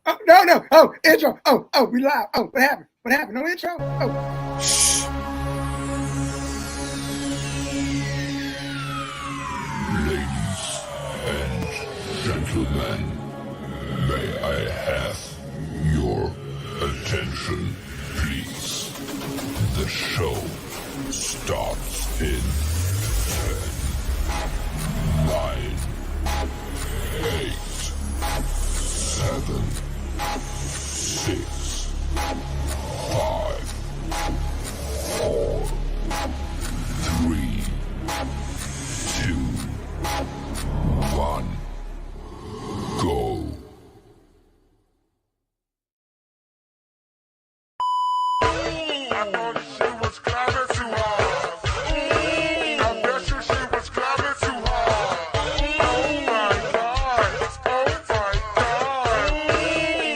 Oh, no. Oh, intro. Oh, we live. Oh, what happened? What happened? No intro? Oh. Shh. Ladies and gentlemen, may I have your attention, please? The show starts in 10, 9, 8, 7, 6, 5, 4, 3, 2, 1, go. I thought she was climbing too hard. I bet you she was climbing too hard. Oh my God. Oh my God.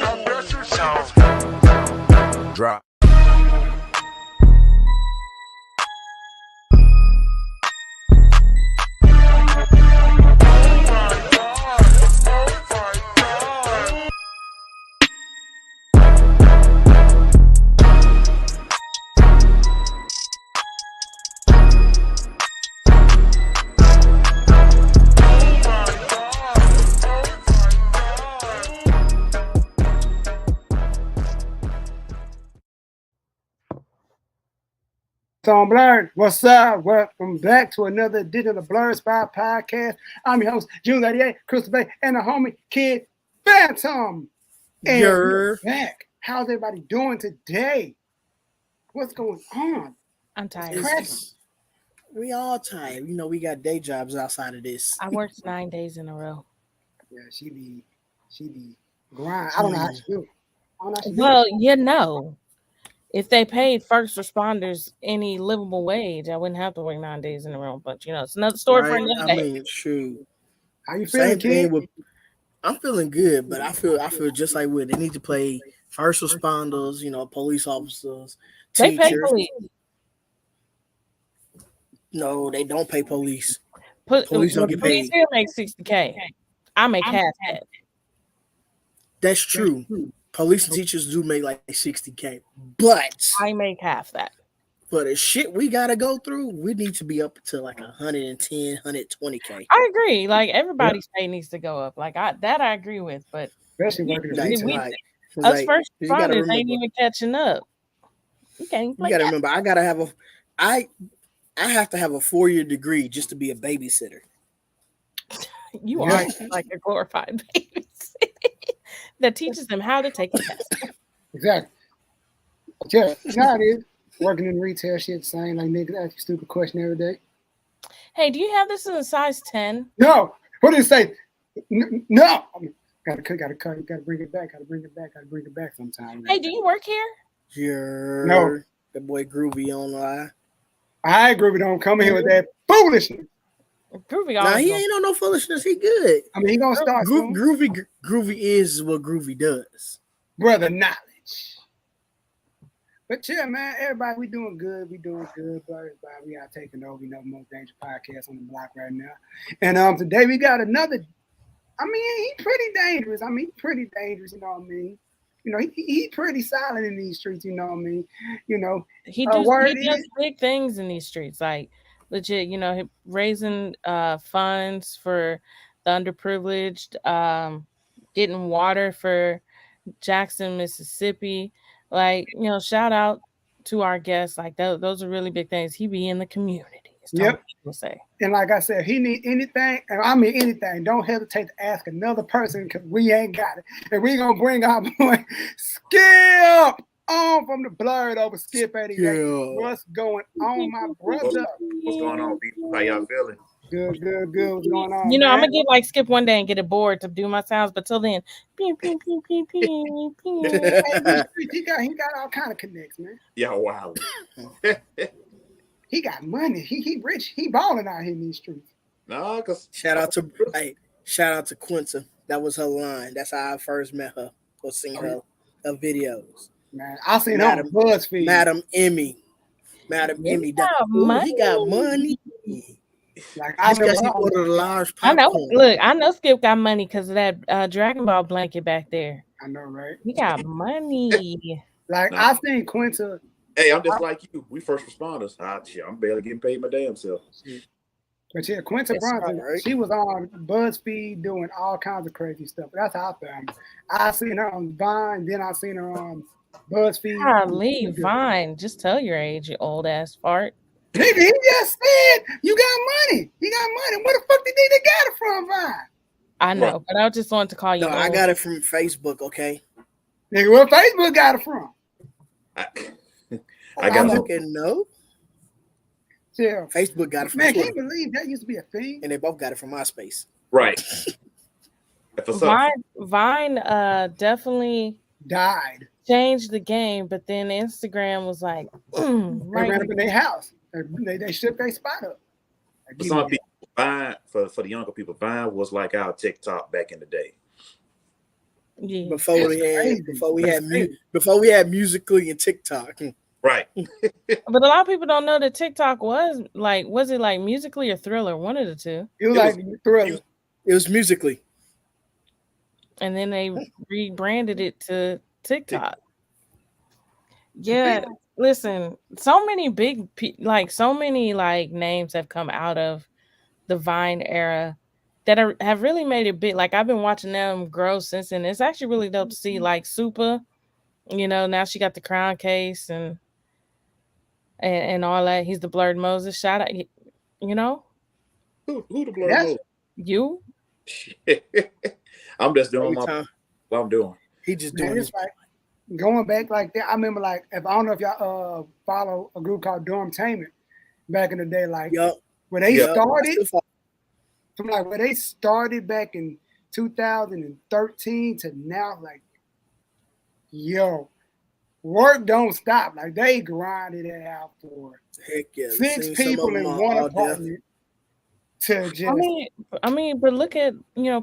I bet you she was Drop. So I'm Blerd. What's up? Welcome back to another edition of the Blerd Spot Podcast. I'm your host, June 88, Crystal Bay, and the homie Kid Phantom. And we're back. How's everybody doing today? What's going on? I'm tired. We all tired. You know, we got day jobs outside of this. I worked 9 days in a row. Yeah, she be grind. I don't know how she do it. Well, you know, if they paid first responders any livable wage, I wouldn't have to work 9 days in a row. But you know, it's another story for another day. I mean, it's true. How you feeling, Same Kid? thing with. I'm feeling good, but I feel just like what they need to play first responders. You know, police officers, They pay teachers. police. No, they don't pay police. Police don't get police paid. here make $60K. I make half that. That's true. Police and teachers do make like $60K, but I make half that. for the shit we gotta go through, we need to be up to like 110, 120K. I agree. Like everybody's pay needs to go up. Like I agree with, but Especially working in Like, retail. like, it's us like, first you gotta responders remember- ain't even catching up. You can't You play gotta that. remember, I have to have a 4-year degree just to be a babysitter. You Yeah. are like a glorified baby that teaches them how to take a test. Exactly. But yeah, you know how it is. Working in retail shit, same like niggas ask you stupid question every day. Hey, do you have this in a size 10? No, what did it say? No, gotta bring it back sometime. Hey, do you work here? No. The boy Groovy online. I agree with don't come in here with that foolishness. Groovy Nah, always he goes- ain't on no foolishness. He good. I mean, he gonna start soon. Groovy is what Groovy does. Brother knowledge. But yeah, man, everybody, we doing good. Brother. We are taking over, you know, the most dangerous podcast on the block right now. And today we got another. I mean, he's pretty dangerous. You know what I mean? You know, he pretty solid in these streets. You know what I mean? You know, he word does is- big things in these streets, like legit. You know, raising funds for the underprivileged, getting water for Jackson, Mississippi. Like, you know, shout out to our guests. Like those are really big things. He be in the community. Yep. People say. And like I said, if he need anything, and I mean anything, don't hesitate to ask another person because we ain't got it. And we gonna bring our boy Skip on from the Blerd over Skip 88. Yeah. What's going on, my brother? What's going on, people? How y'all feeling? Good. What's going on? You know, I'm man? gonna get like Skip one day and get it bored to do my sounds, but till then, pew, pew, pew, pew, pew, pew. he got all kind of connects, man. Y'all wild. He got money. He rich. He balling out here in these streets. No, cause Shout out to Quinta. That was her line. That's how I first met her or seen her videos. Man, I seen her on BuzzFeed. Madam Emmy. Yeah, Emmy. he got He got money. Like I Just because he remember, ordered a large I know. popcorn. Look, I know Skip got money because of that Dragon Ball blanket back there. I know, right? He got money. Like Nah. I seen Quinta. Hey, I'm just like you. We first responders. Shit, I'm barely getting paid my damn self. But yeah, Quinta That's Brunson, right. she was on BuzzFeed doing all kinds of crazy stuff. That's how I found her. I seen her on Vine, then I seen her on BuzzFeed. Golly, Vine. Just tell your age, you old ass fart. Nigga, he just said you got money. He got money. Where the fuck did they got it from, Vine? I know, but I just wanted to call you No, old. I got it from Facebook, okay? Nigga, where Facebook got it from? I got I some. fucking know. Yeah. Facebook got it from Man, can you Twitter, believe that used to be a thing? and they both got it from MySpace. Right. For some, Vine definitely Died. changed the game, but then Instagram was like, They ran up in their house. They shook their spot up. Like, for give some me people, Vine for the younger people, Vine was like our TikTok back in the day. yeah. Before we had Musically and TikTok. Right. But a lot of people don't know that TikTok was it like Musically or Thriller, one of the two. It was It like was- Thriller. It was Musically. And then they rebranded it to TikTok. Yeah, listen, so many names have come out of the Vine era that have really made it big. Like I've been watching them grow since, and it's actually really dope to see. Like Supa, now she got the crown case and all that. He's the Blerd Moses. Shout out, Who the blur That's- most? you. I'm just doing Every what time. I'm doing. He just Man, doing it's his like going back like that. I remember I don't know if y'all follow a group called Dormtainment back in the day, like Yup. where they Yup. started from like where they started back in 2013 to now, like yo, work don't stop. Like they grinded it out for Heck yeah. 6 Seen some of people them in on one All Death. apartment to just I mean, but look at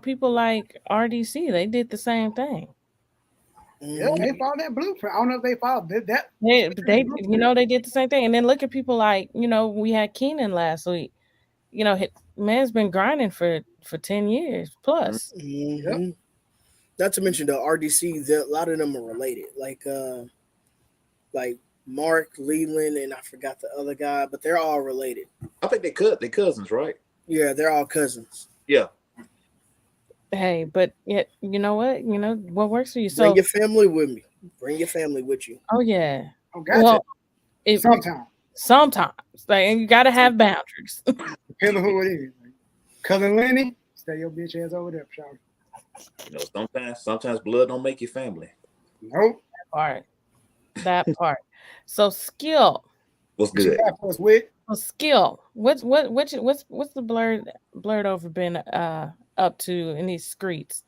people like RDC. They did the same thing. yeah, they followed that blueprint. I don't know if they followed that. They they did the same thing. And then look at people like we had Keenan last week. Man's been grinding for 10 years plus. Mm-hmm. Not to mention the RDC, a lot of them are related. Like Mark Leland and I forgot the other guy, but they're all related. I think they're cousins, right? Yeah, they're all cousins. Yeah. Hey, but yeah, you know what? What works for you. Bring So your family with me. Bring your family with you. oh yeah. Oh, gotcha. Well, Sometimes, and you gotta have boundaries. depending on who it is. Like, Cousin Lenny, stay your bitch ass over there, Charlie. Sometimes blood don't make you family. Nope. That part. So skill. What's What you good? got for us with? So skill. What's the Blerd over been up to in these streets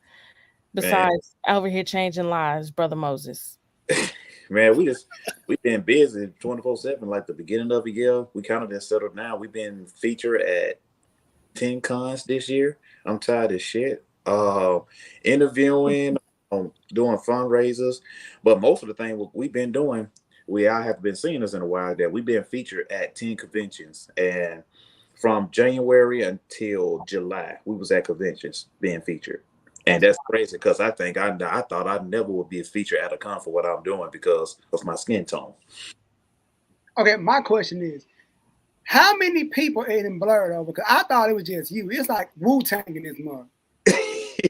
besides over here changing lives, brother Moses? Man, we've been busy 24/7. Like the beginning of the year, we kind of been settled down. We've been featured at 10 cons this year. I'm tired of shit. Interviewing, doing fundraisers, but most of the thing we've been doing, I have been seeing us in a while that we've been featured at 10 conventions, and from January until July, we was at conventions being featured. And that's crazy because I thought I never would be a feature at a con for what I'm doing because of my skin tone. Okay, my question is, how many people ate in Blerd over? Because I thought it was just you. It's like Wu-Tang in this mug.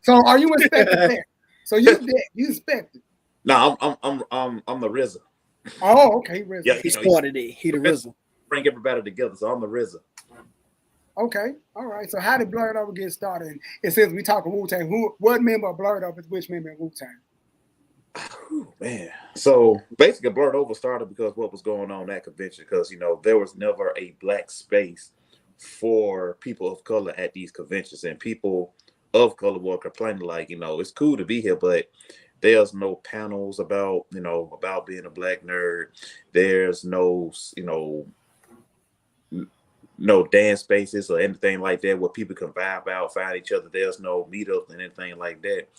So are you expecting that? So you expected? No, I'm the RZA. Oh, okay. Yeah, He started it. He the RZA. Bring everybody together. So I'm the RZA. Okay, all right. So how did Blerd Over get started? And since we talking Wu-Tang, what member of Blerd Over is which member of Wu-Tang? Whew, man. So basically, Blerd Over started because what was going on at convention. Because there was never a black space for people of color at these conventions, and people of color were complaining like, it's cool to be here, but there's no panels about being a black nerd. There's no no dance spaces or anything like that where people can vibe out, find each other. There's no meetups and anything like that.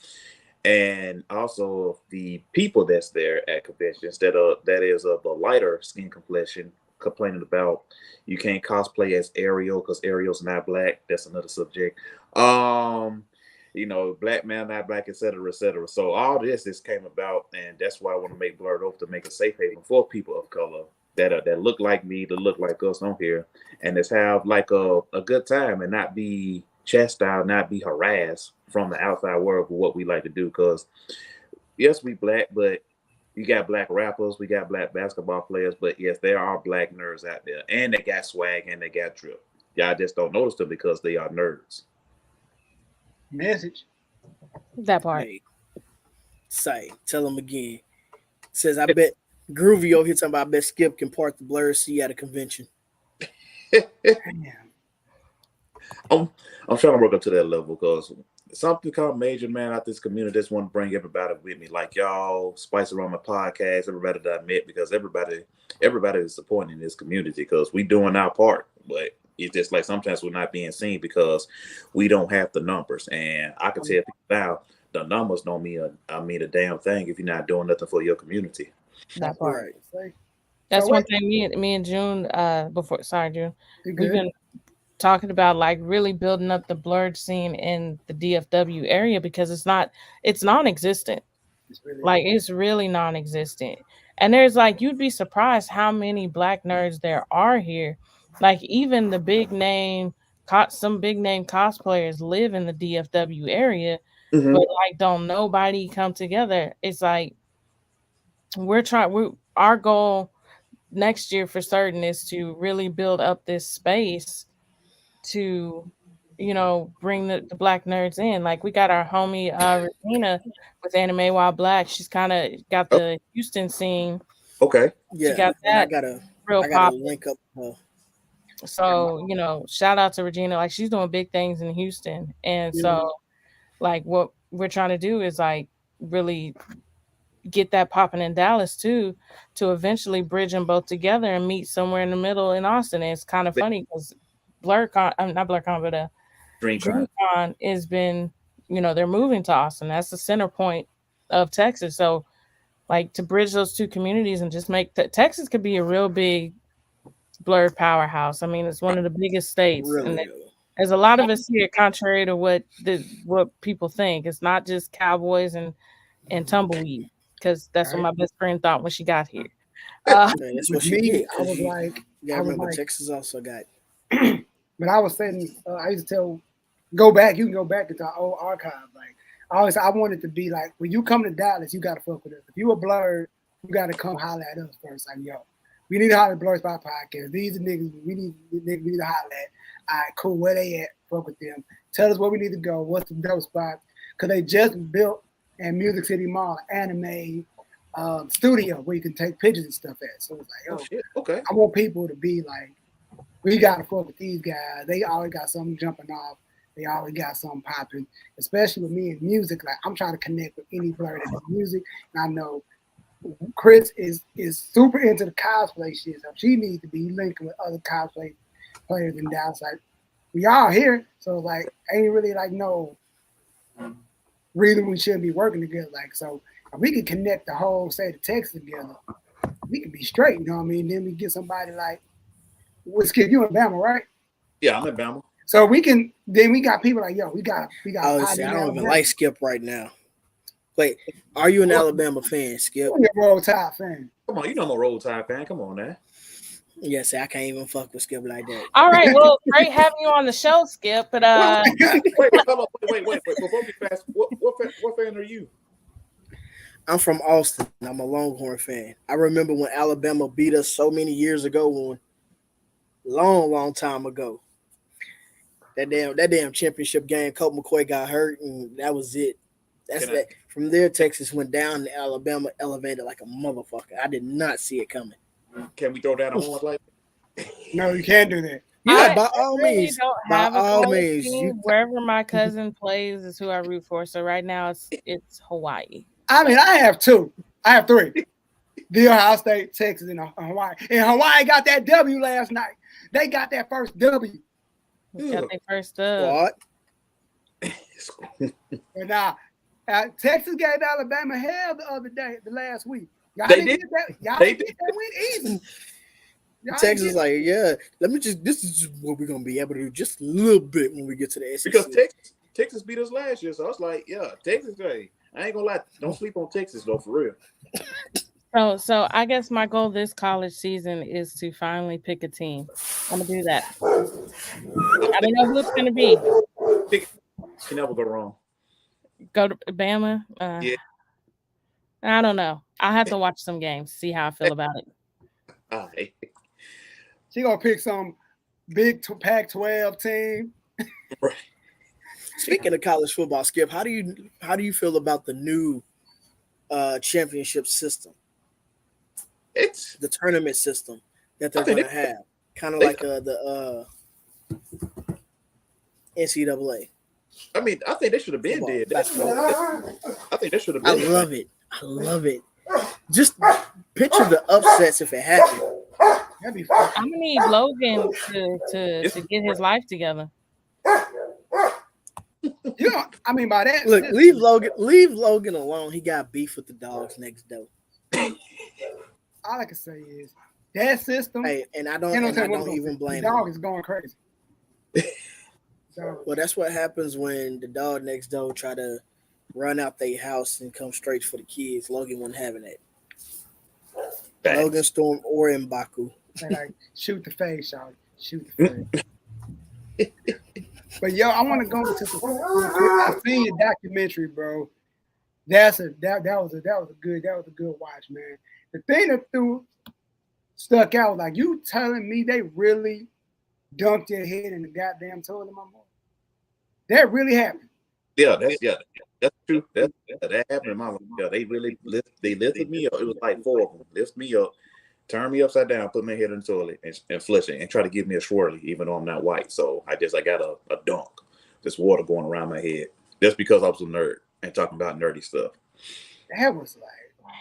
And also the people that's there at conventions that is of a lighter skin complexion complaining about you can't cosplay as Ariel because Ariel's not black. That's another subject. Black man, not black, etc., etc. So all this came about, and that's why I want to make Blerd Over to make a safe haven for people of color that look like me, that look like us on here, and let's have like a good time and not be chastised, not be harassed from the outside world for what we like to do. Because yes, we black, but you got black rappers, we got black basketball players, but yes, there are black nerds out there, and they got swag and they got drip. Y'all just don't notice them because they are nerds. Message. That part. Hey, say, tell him again. Says, I bet Groovy over here talking about I bet Skip can part the Blerd Sea at a convention. Damn. I'm trying to work up to that level because something called major man out this community. Just want to bring everybody with me, like y'all, spice around my podcast, everybody that I met, because everybody is supporting this community because we doing our part, but it's just like sometimes we're not being seen because we don't have the numbers. And I can tell people now, the numbers don't mean a damn thing if you're not doing nothing for your community. That part. Right. That's So one wait. thing me and June June, You we've good? been talking about, like really building up the Blerd scene in the DFW area because it's non-existent. It's really Like it's really non-existent. And there's like you'd be surprised how many black nerds there are here. Like even the some big name cosplayers live in the DFW area, Mm-hmm. but like don't nobody come together. It's like our goal next year for certain is to really build up this space to bring the black nerds in. Like we got our homie Regina with Anime While Black. She's kind of got the Houston scene. Okay. She Yeah, got and I that gotta real pop. link up. So shout out to Regina. Like she's doing big things in Houston, and so like what we're trying to do is like really get that popping in Dallas too, to eventually bridge them both together and meet somewhere in the middle in Austin. And it's kind of funny because BlerdCon, not BlerdCon, but DreamCon. DreamCon has been, they're moving to Austin. That's the center point of Texas. So like to bridge those two communities and just make Texas could be a real big Blerd powerhouse. I mean, it's one of the biggest states, and Really? there's a lot of us here, contrary to what people think. It's not just cowboys and tumbleweed, because that's what my best friend thought when she got here. Yeah, that's what With she me, get. I was like, Yeah, remember Texas also got. but I was saying, I used to tell, you can go back into our old archive. Like, I wanted to be like, when you come to Dallas, you got to fuck with us. If you a Blerd, you got to come holler at us first. Like, yo, we need to holler at Blerd Spot Podcast. These are niggas we need to holler at. All right, cool. Where they at? Fuck with them. Tell us where we need to go. What's the dope spots? Because they just built in Music City Mall anime studio where you can take pictures and stuff at. So it's like, Oh shit. Okay. I want people to be like, we got to fuck with these guys. They always got something jumping off. They always got something popping, especially with me in music. Like, I'm trying to connect with any Blerd that does music. And I know Chris is super into the cosplay shit. So she needs to be linking with other cosplay players in Dallas. Like, we all here. So, like, ain't really like no reason we shouldn't be working together. Like, so if we can connect the whole state of Texas together, we can be straight, you know what I mean? Then we get somebody like, Skip, you in Bama, right? Yeah, I'm in Bama. So we got people like, yo, we got I don't even like Skip right now. Wait, are you an Alabama fan, Skip? I'm a Roll Tide fan. Come on, you know I'm a Roll Tide fan. Come on now. Yes, I can't even fuck with Skip like that. All right, well, great having you on the show, Skip. But wait, before we fast, what fan are you? I'm from Austin. I'm a Longhorn fan. I remember when Alabama beat us so many years ago, long time ago. That damn championship game, Colt McCoy got hurt, and that was it. From there, Texas went down, and Alabama elevated like a motherfucker. I did not see it coming. Can we throw down a horn like? No, you can't do that. Yeah, by all really means. don't By have a all college means. team. Wherever my cousin plays is who I root for. So right now it's Hawaii. I mean, I have two. I have three. The Ohio State, Texas, and Hawaii. And Hawaii got that W last night. They got that first W. Got their first up. What? But now, Texas gave Alabama hell the other day, the last week. Y'all They didn't did. get that. Y'all They didn't get that win easy. Y'all Texas get- like, yeah, this is what we're gonna be able to do just a little bit when we get to the SEC. Because Texas beat us last year, so I was like, yeah, Texas. Hey, I ain't gonna lie, don't sleep on Texas though, for real. So I guess my goal this college season is to finally pick a team. I'm gonna do that. I don't know who it's gonna be. Can never go wrong. Go to Bama. Yeah. I don't know. I have to watch some games, see how I feel about it. All right. She gonna pick some big Pac-12 team. Right. Speaking of college football, Skip, how do you feel about the new championship system? It's the tournament system that they're I think going to have, kind of like the NCAA. I mean, I think they should have been Football, dead. basketball. I think they should have I been. love it. I love it. Just picture the upsets if it happened. That'd be fun. I'm gonna need Logan to get his life together. You know, I mean, by that, Look, leave Logan alone. He got beef with the dogs next door. all I can say is that system. Hey, and I don't even blame the dog him. is going crazy. So, Well, that's what happens when the dog next door try to run out their house and come straight for the kids. Logan wasn't having it. Facts. Logan Storm or M'Baku. they like shoot the face, y'all. Shoot the face. But yo, I want to go into some. I seen your documentary, bro. That was a good watch, man. The thing that stuck out, like you telling me they really dunked your head in the goddamn toilet, my boy. That really happened. Yeah, that's true. That happened in my life. Yeah, they really lifted me up. It was like 4 of them. Lift me up, turn me upside down, put my head in the toilet, and flush it, and try to give me a swirly, even though I'm not white. So I got a dunk, just water going around my head, just because I was a nerd and talking about nerdy stuff. That was like,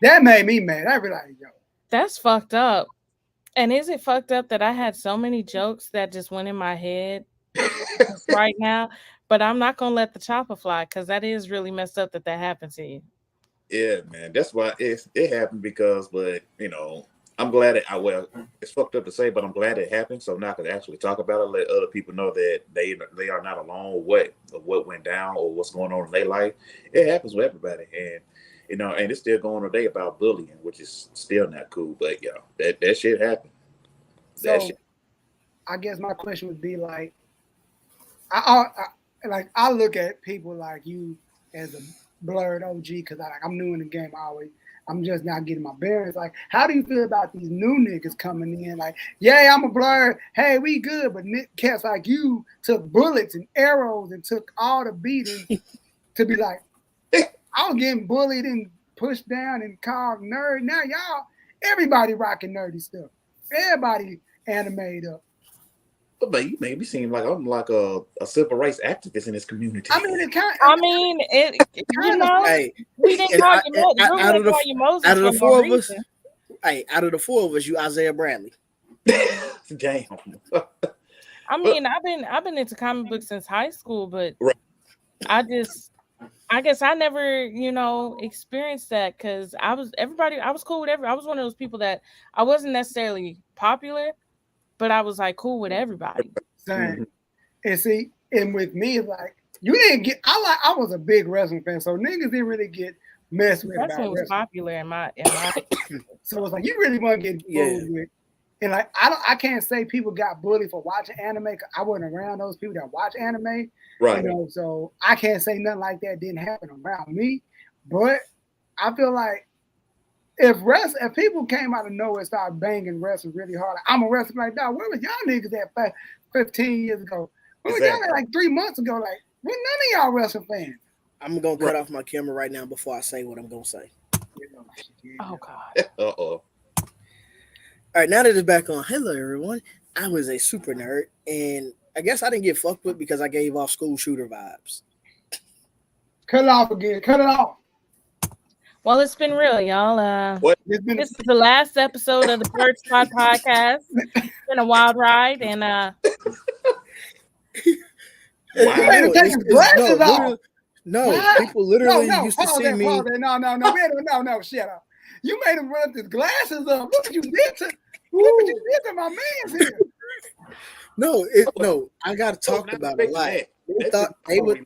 that made me mad. I realized, yo, That's fucked up. And is it fucked up that I had so many jokes that just went in my head right now? But I'm not gonna let the chopper fly because that is really messed up that happened to you. Yeah, man, that's why it happened because, but you know, I'm glad it's fucked up to say, but I'm glad it happened. So now I can actually talk about it, let other people know that they are not alone with what went down or what's going on in their life. It happens with everybody, and you know, and it's still going on today about bullying, which is still not cool. But yeah, that shit happened. so I guess my question would be like, I look at people like you as a Blerd OG because I'm new in the game. I'm just not getting my bearings. Like, how do you feel about these new niggas coming in? Like, yeah, I'm a Blerd. Hey, we good. But cats like you took bullets and arrows and took all the beating to be like, I was getting bullied and pushed down and called nerd. Now everybody rocking nerdy stuff. Everybody animated up. But you made me seem like I'm like a civil rights activist in this community. I mean, You know, Hey, we didn't call you Moses. We didn't call you Moses out of the for four no of us, reason. out of the 4 of us, you Isaiah Bradley. Damn. I mean, I've been into comic books since high school, but Right. I guess I never, experienced that because I was cool with everybody. I was one of those people that I wasn't necessarily popular, but I was like cool with everybody. Same. And see, and with me, it's like you didn't get. I was a big wrestling fan, so niggas didn't really get messed with That's about what was wrestling. popular in my So it's like you really want to get bullied with. And like I can't say people got bullied for watching anime. 'Cause I wasn't around those people that watch anime. Right. So I can't say nothing like that didn't happen around me. But I feel like if people came out of nowhere and started banging wrestling really hard, I'm a wrestler like, dog, where was y'all niggas at 15 years ago? Where was y'all at like 3 months ago? Like, we're none of y'all wrestling fans. I'm gonna cut off my camera right now before I say what I'm gonna say. Oh God. Uh-oh. All right, now that it's back on. Hello, everyone. I was a super nerd, and I guess I didn't get fucked with because I gave off school shooter vibes. Cut it off again. Cut it off. Well, it's been real, y'all. What? It's been This is the last episode of the Blerd Spot Podcast. It's been a wild ride, and You better take his glasses off. People literally used to see me. No, shut up. You made him run his glasses up. What you did to Look what you did to my man's here. No, I got I was talked not about a expecting lot. that. They That thought shit they would.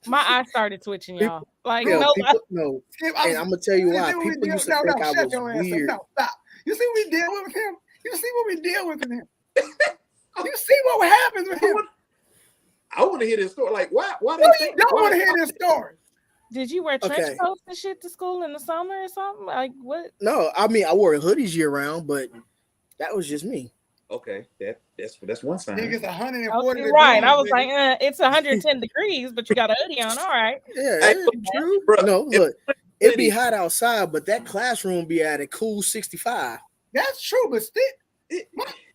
My eyes started twitching, y'all. Like, Yo, no, people, no, Skip, and I'm gonna tell you why. see what we People deal- used to no, think I shut was your ass up. weird. No, stop. You see what we deal with him? You see what we deal with him? You see what happens with him? I want to hear this story. Like, why No, they you think? don't why- want to hear this story. did you wear trench Okay. coats and shit to school in the summer or something? Like, what? No, I mean I wore hoodies year round, but that was just me. Okay, that's one sign. Niggas 140 Okay, right. I was degrees, like, it's 110 degrees, but you got a hoodie on. All right. Yeah, Hey, that's true. bro, No, look, it'd be city- hot outside, but that classroom be at a cool 65. That's true, but still,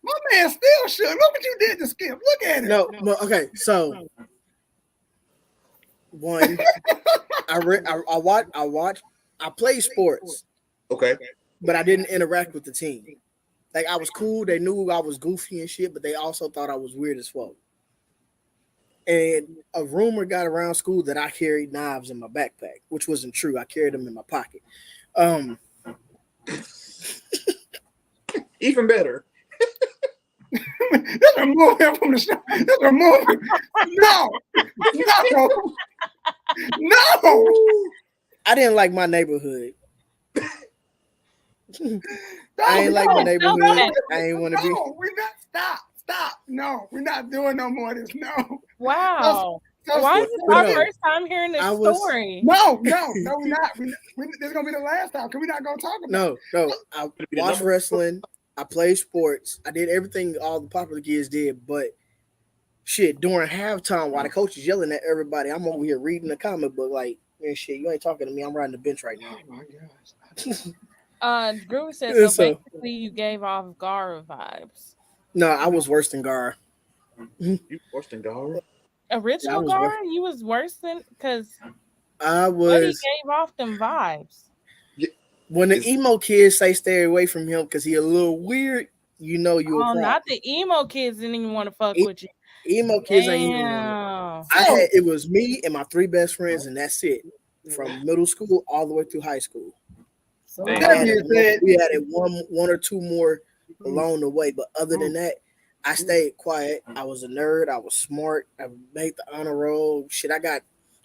my man still shook. Look what you did to Skip. Look at it. No, okay, so one, I played sports, Okay. but I didn't interact with the team. Like I was cool, they knew I was goofy and shit, but they also thought I was weird as fuck. And a rumor got around school that I carried knives in my backpack, which wasn't true. I carried them in my pocket. Even better. Let's remove him from the show. Let's remove him. No. I didn't like my neighborhood. I ain't like my neighborhood. I ain't want to be. No, we're not. Stop. No, we're not doing no more of this. No. Wow. So Why is Skip, this our no. first time hearing this story? No, we're not. This is gonna be the last time. Cause we're not gonna talk about No. I watched wrestling. I played sports. I did everything all the popular kids did, but shit, during halftime while the coach is yelling at everybody, I'm over here reading the comic book like, man, shit, you ain't talking to me. I'm riding the bench right now. Oh my gosh. Groove said Yeah, so so- basically you gave off Gara vibes. No, I was worse than Gar. You worse than Gara? Original was Gara? You was worse than because I Buddy was gave off them vibes. when the emo kids say stay away from him because he a little weird, you know you a Oh, problem. not the emo kids didn't even want to fuck E- with you. Emo kids ain't even. Damn. It was me and my 3 best friends, and that's it. From middle school all the way through high school. So Damn. that being said, We added one or two more along the way, but other than that, I stayed quiet. I was a nerd. I was smart. I made the honor roll. Shit, I got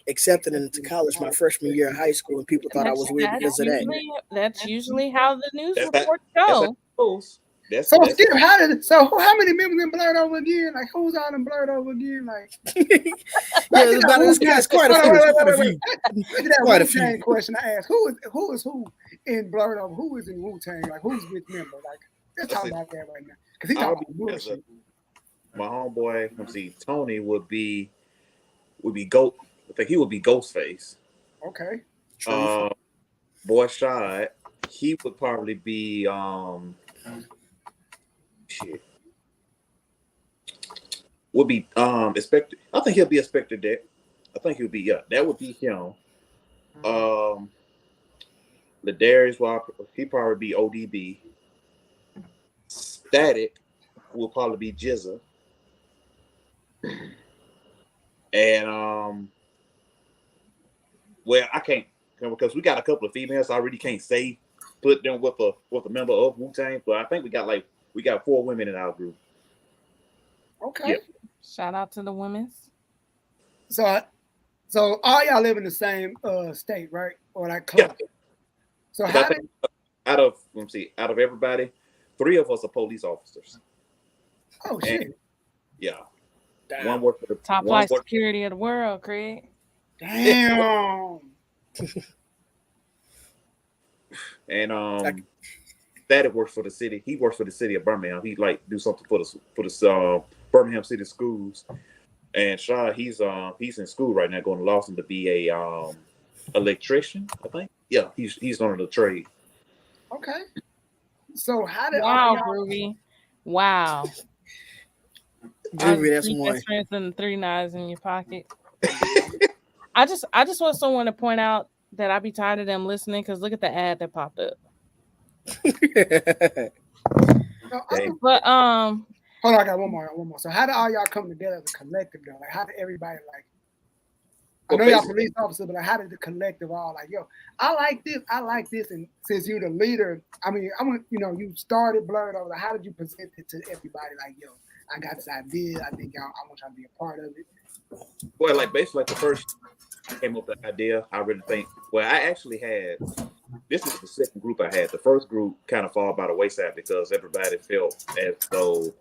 accepted into college my freshman year of high school, and people thought I was weird because of that. That's usually how the news That's reports That's go. how it goes. That's so Skip, how many members in Blerd over again? Like who's all in Blerd over again? Like It's quite a few. Wait. Look at that Quite a Wu-Tang few. question I asked. Who is who in Blerd over? Who is in Wu-Tang? Like who's which member? Like let's talk about that right now. Because he talking about bullshit. my homeboy. Let's see, Tony would be Goat. I think he would be Ghostface. Okay. Boy Shad, he would probably be shit. Would be Inspector. I think he'll be Inspector Deck. I think he'll be that would be him. Ladarius, well, he probably be ODB. Static will probably be Jizza. And well, I can't because we got a couple of females. So I really can't say put them with a member of Wu-Tang, but I think we got 4 women in our group. Okay. Yeah. Shout out to the women's. So all y'all live in the same state, right? Or like close. Yeah. So I how think did out of everybody, 3 of us are police officers. oh shit. Yeah. Damn. One work for the Top one flight work- security of the world, Craig. Damn. And Static works for the city. He works for the city of Birmingham. He like do something for the Birmingham City schools. And Shaw, he's in school right now, going to Lawson to be a electrician, I think. Yeah, he's learning the trade. Okay. So how did Wow, all y'all Groovy. Wow. Groovy, that's 3 one. best friends and 3 knives in your pocket. I just want someone to point out that I be tired of them listening because look at the ad that popped up. no, Hey. But hold on, I got one more. So how did all y'all come together as a collective though? Like how did everybody like I Well, know y'all basically, police officer, but like, how did the collective all like, yo, I like this, and since you're the leader, I mean, I want you started Blerd over. How did you present it to everybody? Like, yo, I got this idea. I think I want y'all to be a part of it. well, like basically, like the first came up with the idea. I really think. Well, I actually had. This was the second group I had. The first group kind of fall by the wayside because everybody felt as though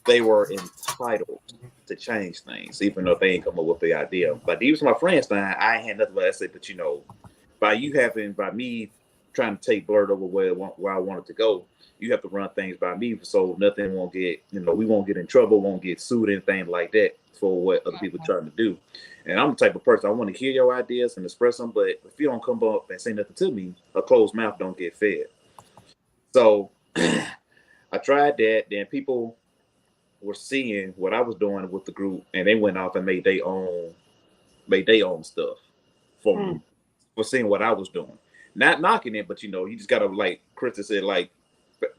they were entitled to change things, even though they ain't come up with the idea. But these were my friends now. I ain't had nothing but to say, but by me trying to take Blerd over where I wanted to go, you have to run things by me so nothing won't get, we won't get in trouble, won't get sued, anything like that for what other people trying to do. And I'm the type of person, I want to hear your ideas and express them, but if you don't come up and say nothing to me, a closed mouth don't get fed. So I tried that. Then people were seeing what I was doing with the group, and they went off and made their own stuff for seeing what I was doing. Not knocking it, but you just gotta, like Krista said, like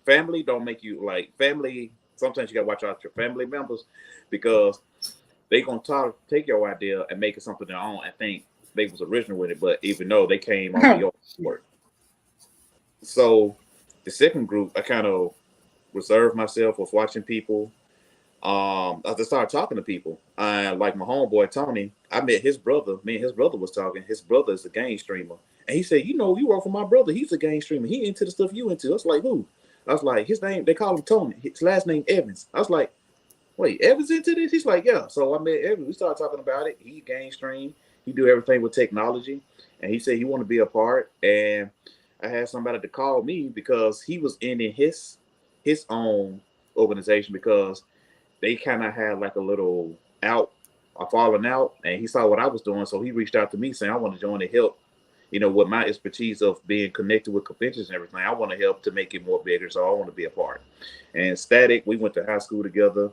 family don't make you, like family. Sometimes you gotta watch out your family members because they gonna try to take your idea and make it something their own. I think they was original with it, but even though they came off of your work. So the second group, I kind of reserved myself with watching people. I just started talking to people. Like my homeboy Tony, I met his brother. Me and his brother was talking. His brother is a game streamer, and he said, you work for my brother. He's a game streamer. He into the stuff you into. I was like, who? I was like, his name. They call him Tony. His last name Evans. I was like, wait, Evans into this? He's like, yeah. So I met Evans. We started talking about it. He game stream. He do everything with technology, and he said he want to be a part. And I had somebody to call me because he was in his own organization because they kind of had like a falling out, and he saw what I was doing, so he reached out to me saying, I want to join to help, with my expertise of being connected with conventions and everything. I want to help to make it more bigger, so I want to be a part. And Static, we went to high school together.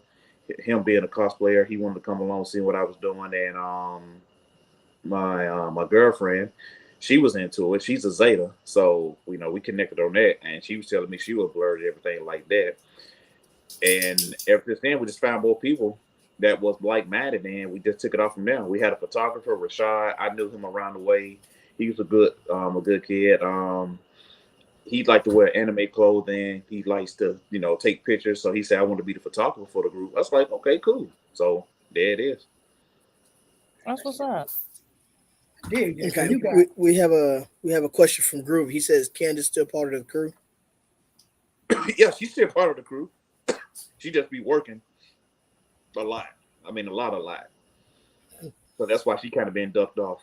Him being a cosplayer, he wanted to come along, see what I was doing, and my girlfriend, she was into it. She's a Zeta, so we connected on that, and she was telling me she was Blerd and everything like that. And ever since then, we just found more people that was like-minded, and we just took it off from there. We had a photographer, Rashad. I knew him around the way. He was a good kid. He liked to wear anime clothing. He likes to, take pictures. So he said, I want to be the photographer for the group. I was like, okay, cool. So there it is. That's what's up. Yeah, Okay, you got we have a question from Groove. He says, Candace still part of the crew? Yeah, she's still part of the crew. She just be working a lot. I mean, a lot. So that's why she kind of been ducked off.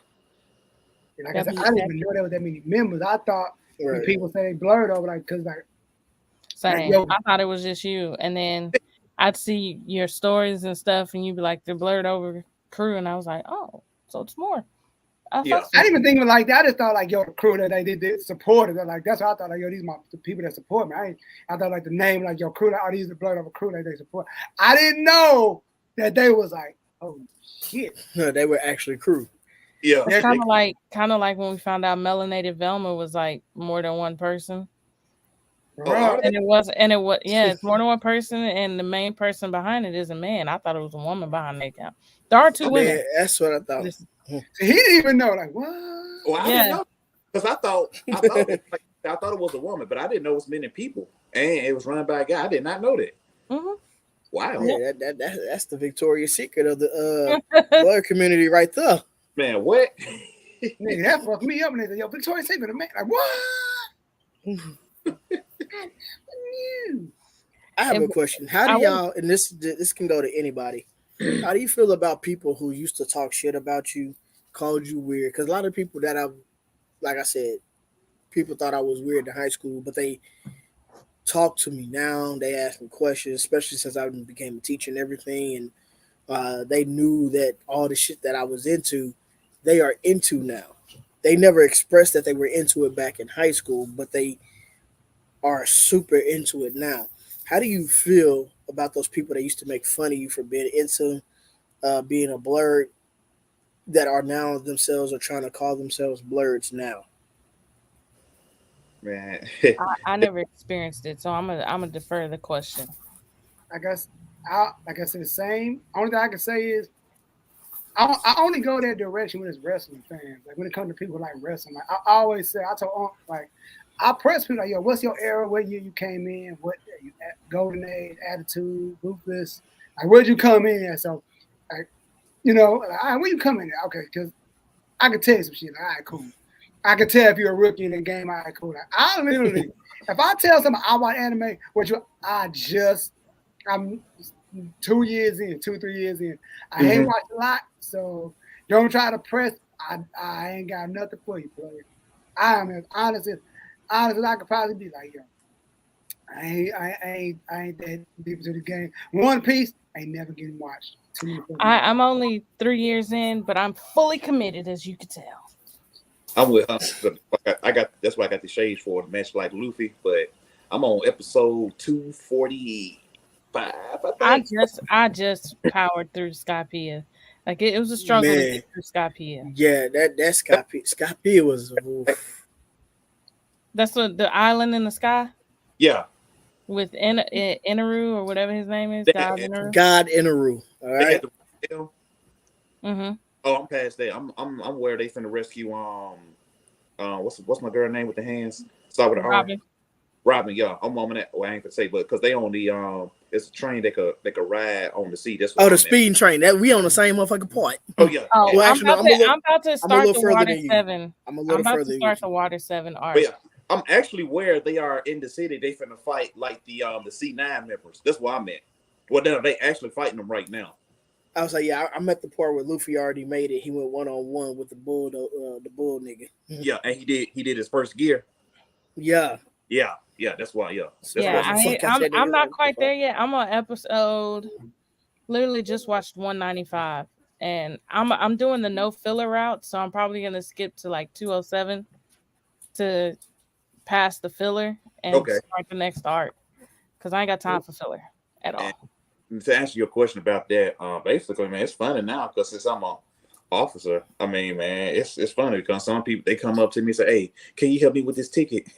like I said, I didn't even know there was that many members. I thought when people say Blerd over, like, because like, same. yo, I thought it was just you, and then I'd see your stories and stuff, and you'd be like the BlerdOver crew, and I was like, oh, so it's more. I didn't even think of it like that. I just thought like, yo, the crew that they did supported it. Like that's what I thought. Like, yo, these the people that support me. I thought like the name, like your crew, like, oh, these are the BlerdOver crew that they support. I didn't know that they was like, oh shit. No, they were actually crew. Yeah, it's kind of like when we found out Melanated Velma was like more than one person. And it was, it's more than one person, and the main person behind it is a man. I thought it was a woman behiand the account. There are two women. That's what I thought. He didn't even know, like, what? Well, I didn't know because I thought it was a woman, but I didn't know it was many people, and it was run by a guy. I did not know that. Mm-hmm. Wow, yeah, that's the Victoria's Secret of the Blerd community right there. Man, what? Nigga, that fucked me up. And they said, yo, Victoria's Secret, man, like what? I have a question. How do y'all, and this can go to anybody, how do you feel about people who used to talk shit about you, called you weird? Because a lot of people that like I said, people thought I was weird in high school, but they talk to me now. They ask me questions, especially since I became a teacher and everything. And they knew that all the shit that I was into, they are into now. They never expressed that they were into it back in high school, but they are super into it now. How do you feel about those people that used to make fun of you for being into being a Blerd that are now themselves or trying to call themselves Blerds now? Man, I never experienced it, so I'm gonna defer the question. I guess like I said, the same. Only thing I can say is I only go that direction when it's wrestling fans. Like when it comes to people like wrestling, like I always say, I told like I press people like, yo, what's your era? What year you came in? What you golden age, attitude, ruthless? Like where'd you come in at? So, like, like, all right, where you coming at? Okay, because I can tell you some shit. Like, all right, cool. I can tell if you're a rookie in the game. All right, cool. Like, I literally, if I tell someone I watch anime, I'm 2 years in, 2-3 years in. I ain't watched a lot, so don't try to press. I ain't got nothing for you, player. I am as honest as I could probably be. Like, yo, I ain't that deep into the game. One Piece ain't never getting watched. I'm only 3 years in, but I'm fully committed, as you can tell. I'm with I got that's why I got the shades for the match like Luffy, but I'm on episode 245. I just powered through Skypiea. Like it was a struggle to get through Skypiea. Yeah, that Skypiea was oof. That's what the island in the sky. Yeah, with Inaru or whatever his name is. God Inaru. God Inaru. All right. Mm-hmm. Oh, I'm past that. I'm where they finna rescue what's my girl name with the hands? Start with an Robin. Robin, yeah. I'm on that. Well, I ain't gonna say, but because they on the it's a train they could ride on the sea. That's the speeding train. That we on the same motherfucking part. Oh yeah. Oh, well, actually, I'm about to start the Water 7. I'm about to start the Water 7 arc. But yeah, I'm actually where they are in the city. They finna fight like the C9 members. That's where I'm at. Well, then they actually fighting them right now. I was like, yeah, I'm at the part where Luffy already made it. He went 1-on-1 with the bull nigga. Yeah, and he did his first gear. Yeah. That's why. I'm not quite there yet. I'm on episode. Literally just watched 195, and I'm doing the no filler route, so I'm probably gonna skip to like 207 to pass the filler and start the next arc because I ain't got time for filler at all. And to answer your question about that, basically, man, it's funny now because since I'm an officer, I mean, man, it's funny because some people they come up to me and say, "Hey, can you help me with this ticket?"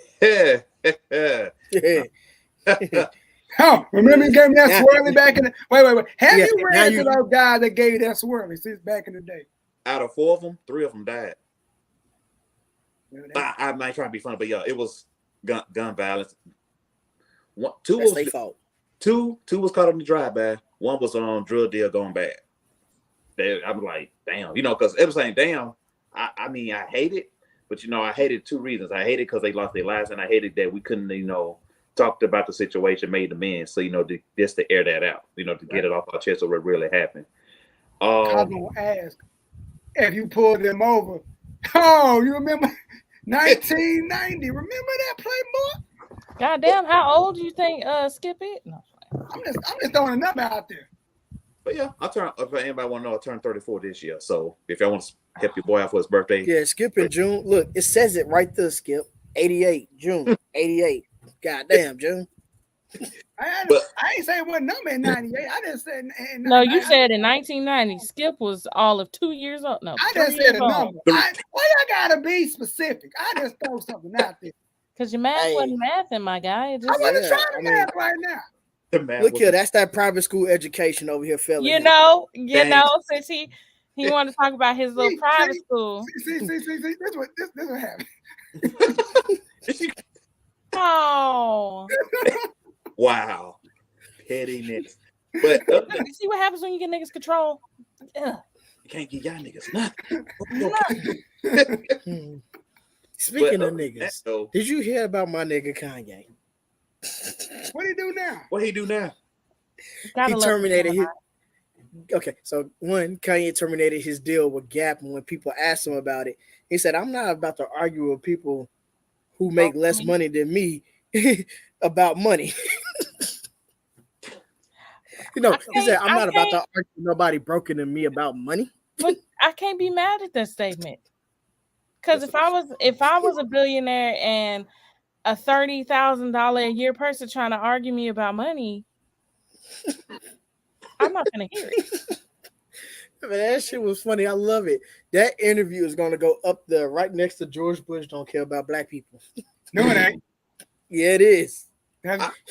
Oh, remember you gave me that swirly back in the wait. Have you ran into those guys that gave you that swirly since back in the day? Out of 4 of them, 3 of them died. I'm not trying to be funny, but yeah, it was gun violence. Two was their fault. Two was caught on the drive-by. One was on drug deal going bad. I'm like, damn, because it was saying, damn. I mean, I hate it, but I hated 2 reasons. I hated because they lost their lives, and I hated that we couldn't, talked about the situation, made amends. So, just to air that out, to get it off our chest of what really happened. I'm gonna ask if you pulled them over. Oh, you remember 1990? Remember that Playboy? Goddamn, how old do you think Skip is? No. I'm just throwing a number out there. But yeah, if anybody want to know, I turned 34 this year. So if y'all want to help your boy out for his birthday. Yeah, Skip in June. Look, it says it right there, Skip. 88, June, 88. Goddamn, June. I ain't saying what number in 98. I just said no, you said in 1990. Skip was all of 2 years old. No, I just said a number. Why y'all gotta be specific? I just throw something out there. Because your math wasn't mathing, my guy. I wasn't trying to math right now. Look here, that's that private school education over here, fella. Since he wanted to talk about his little private school. See, this what happened. Oh. Wow. Pettiness. But you see what happens when you get niggas control? You can't get y'all niggas nothing. Speaking of niggas, did you hear about my nigga Kanye? What he do now? He terminated his. Okay, so Kanye terminated his deal with Gap, and when people asked him about it, he said, "I'm not about to argue with people who make less money than me about money." He said, "I'm not about to argue with nobody broken than me about money." But I can't be mad at that statement. Because if I was a billionaire and a $30,000 a year person trying to argue me about money, I'm not gonna hear it. Man, that shit was funny. I love it. That interview is gonna go up there right next to George Bush don't care about black people. No, it ain't. Yeah, it is.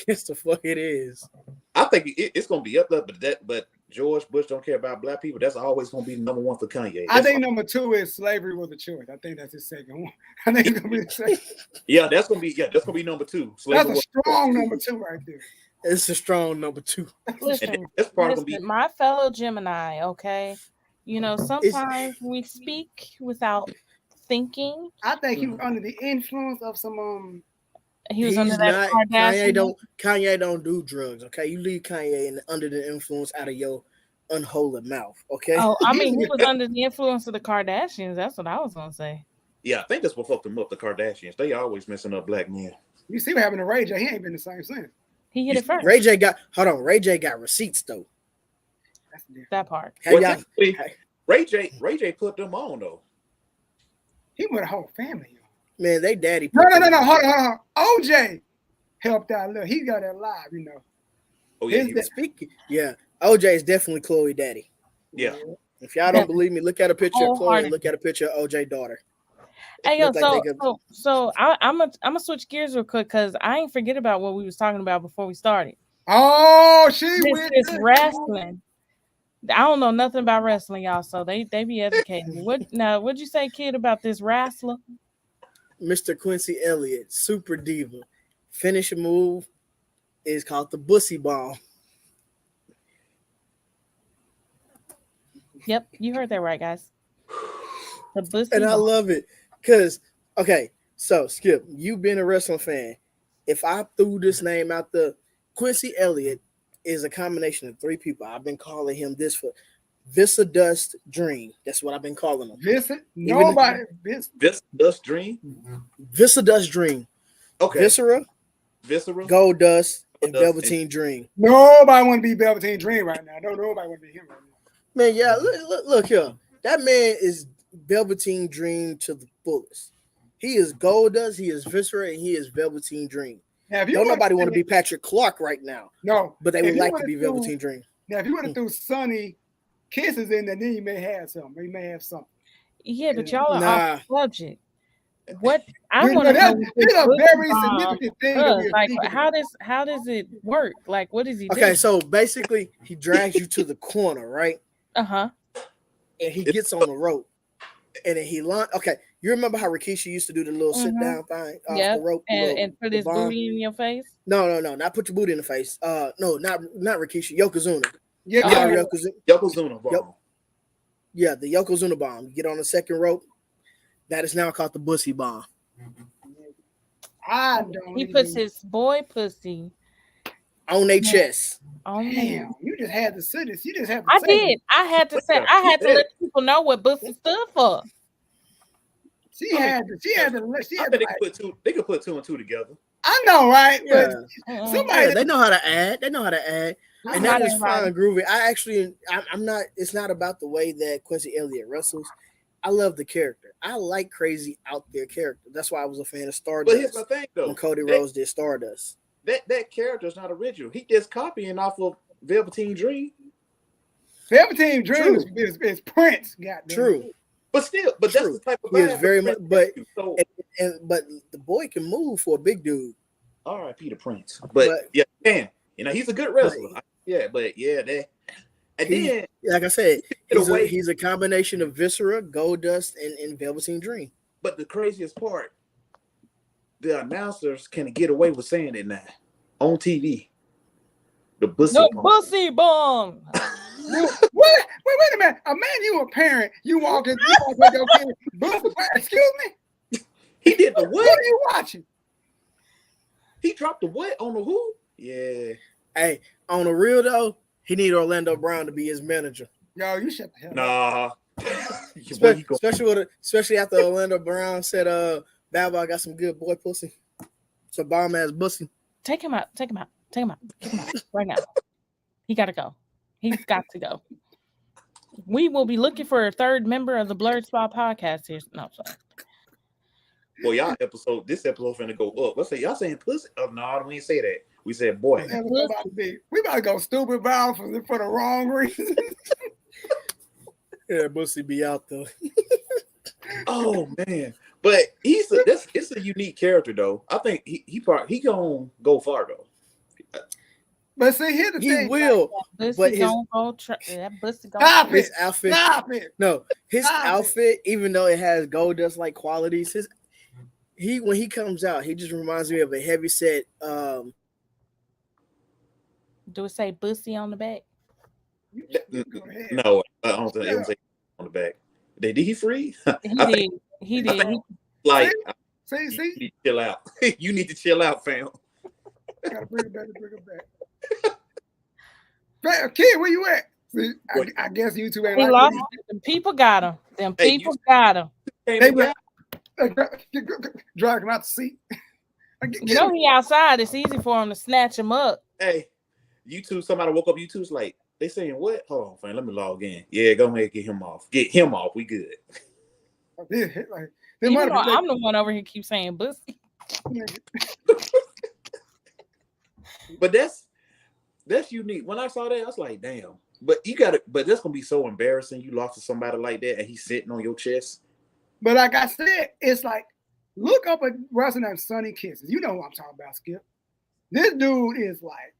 Yes, the fuck it is. I think it's gonna be up there, but George Bush don't care about black people, that's always gonna be number one for Kanye. I That's think number 2 is slavery was a choice. I think that's his second one. I think it's gonna be the second. yeah, that's gonna be number 2. That's Slavery a was- strong number 2 right there. It's a strong number 2. Listen, That's probably gonna be my fellow Gemini, okay? You know, sometimes we speak without thinking. I think he was under the influence of some He was He's under that not. Kardashian. Kanye don't do drugs. Okay, you leave Kanye under the influence out of your unholy mouth. Okay. Oh, I mean, he was under the influence of the Kardashians. That's what I was gonna say. Yeah, I think that's what fucked them up, the Kardashians. They always messing up black men. You see what happened to Ray J? He ain't been the same since. He hit it first. Ray J got receipts though. That's different. That part. Have Well, y'all- technically, Ray J put them on though. He with a whole family. Man, they daddy. No. Hold on. OJ helped out a little. He got that live, you know. Oh yeah, His- Speaking, yeah, OJ is definitely Chloe daddy. yeah. If y'all don't believe me, look at a picture of Chloe. Wholehearted. Look at a picture of OJ daughter. Hey yo, Look like they so I'm gonna switch gears real quick because I ain't forget about what we was talking about before we started. Oh, she This wrestling. I don't know nothing about wrestling, y'all. So they be educating me. What'd you say, kid, about this wrestler? Mr. Quincy Elliott, super diva. Finisher move is called the Bussy Bomb. Yep, you heard that right, guys. The Bussy And I Bomb. love it. Because, okay, so Skip, you being a wrestling fan, if I threw this name out there, Quincy Elliott is a combination of 3 people. I've been calling him this for Vista Dust Dream. That's what I've been calling him. Vincent? Nobody. This Dust Dream. Vista Dust Dream. Okay. Viscera, Gold Dust, and Gold Dust, Velveteen Dream. Nobody want to be Velveteen Dream right now. Nobody want to be him right now. Man, yeah, look here. That man is Velveteen Dream to the fullest. He is Gold Dust, he is Viscera, and he is Velveteen Dream. Now, if you Don't would've nobody want to threw- be Patrick Clark right now, No, but they if would you like to would've be threw- Velveteen Dream. Now, if you would have threw Sunny Kisses in there, then you may have something. You may have something. Yeah, but y'all are Nah. off subject. What I You want to know, know that's is this a Bussy very Bomb significant thing. to does. be a Like, secret. how does it work? Like, what does he do? Okay, so basically, he drags you to the corner, right? Uh-huh. And he gets on the rope, and then he launch. Okay, you remember how Rikishi used to do the little sit down thing off Yeah, the rope, and put the his bomb? booty in your face. No, not put your booty in the face. No, not Rikishi. Yokozuna. Yeah, Oh. Yeah, yeah. Yokozuna. Yokozuna bomb. Yep. Yeah, the Yokozuna bomb. You get on the second rope. That is now called the Bussy Bomb. I don't. He puts even- his boy pussy On their chest. on me. Damn, you just had to say this. You just had to I say did. I had to say. I had to let people know what bussy stood for. This. She had to. She had to. She I had bet to. they could put two. They could put 2 and 2 together. I know, right? Yeah. Mm-mm. Somebody. Yeah, they know how to add. They know how to add. And Not that is everybody. fine and groovy. I'm not. It's not about the way that Quincy Elliott wrestles. I love the character. I like crazy out there character. That's why I was a fan of But here's Stardust the thing, though. when Cody That- Rhodes did Stardust. That character is not original. He just copying off of Velveteen Dream. Velveteen Dream True. is Prince. Goddamn. True, But still, but True. that's the type of He is vibe very Prince much- but- gives you. So but the boy can move for a big dude. R.I.P. to Prince. But, But- yeah, man, he's a good wrestler. That. And He- then Like I said, Get away. he's a combination of Viscera, Gold Dust, and Velveteen Dream. but the craziest part, the announcers can get away with saying it now on TV. The Bussy No Bomb. bussy bomb. What? Wait a minute. A man, you a parent. You walk in. You walk with your kid. Excuse me. He did the What what? are you watching? He dropped the what on the who? Yeah. Hey, on the real though, he need Orlando Brown to be his manager. Yo, you shut the hell up. Nah. Especially after Orlando Brown said, Bow Wow got some good boy pussy. Some bomb ass pussy. Take him out. Take him out. Take him out. Kick him out right now. He got to go. He's got to go. We will be looking for a third member of the Blerd Spot podcast here. No, sorry. Well, this episode finna go up. Let's say y'all saying pussy. Oh no, we didn't say that. We said boy. Man, we about to go stupid violence for the wrong reason. Yeah, pussy be out though. Oh man. But it's a unique character though. I think he gonna go far though. But see, here's the He thing. will, Bussy but his gonna go. That Bussy gonna. Stop his it. outfit. Stop it. No, his Stop it. outfit, even though it has gold dust like qualities, when he comes out, he just reminds me of a heavy set. Do it say Bussy on the back? You go ahead. No, I don't think Yeah. it was on the back. Did he free? He I did. think, He I did. think like See, you see. need to chill out. You need to chill out, fam. Gotta bring it back. Kid, where you at? See, I guess you two ain't He like lost. me. Them people got him. Them Hey, people got him. Came They and got- drag him out the seat. You know he outside. It's easy for him to snatch him up. Hey, YouTube, somebody woke up YouTube's like, they saying what? Hold on, fam, let me log in. Yeah, go ahead, get him off. Get him off. We good. Like, You know, I'm the one over here keep saying Bussy. But that's unique. When I saw that, I was like, damn. But but that's gonna be so embarrassing. You lost to somebody like that and he's sitting on your chest. But like I said, it's like, look up at Russell and Sunny Kisses. You know what I'm talking about, Skip. This dude is like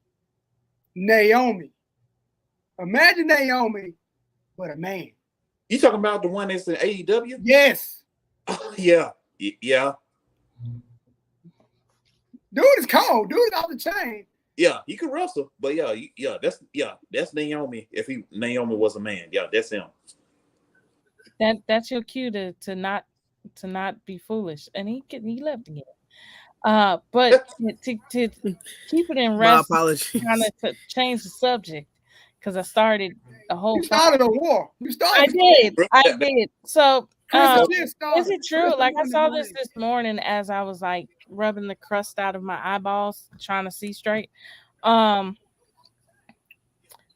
Naomi. Imagine Naomi, but a man. You talking about the one that's in AEW? Yes. Yeah. Yeah. Dude is cold. Dude is off the chain. Yeah, he could wrestle, but that's Naomi. If Naomi was a man, yeah, that's him. That's your cue to not be foolish. And he left again. But to keep it in My rest, apologies. kind of to change the subject because I started a whole. You started a war. You started. I did. So is Is it true? Like I saw this morning as I was like rubbing the crust out of my eyeballs, trying to see straight.